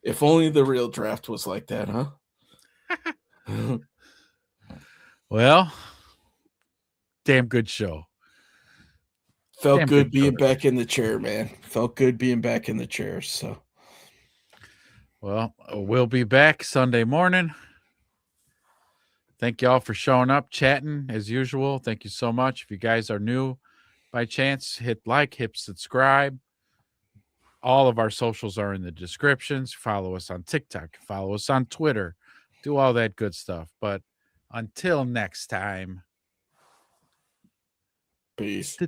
If only the real draft was like that, huh? Well, damn good show. Felt good being back in the chair, man. Felt good being back in the chair. So Well, we'll be back Sunday morning. Thank you all for showing up, chatting as usual. Thank you so much. If you guys are new by chance, hit like, hit subscribe. All of our socials are in the descriptions. Follow us on TikTok, follow us on Twitter, do all that good stuff. But until next time, Peace.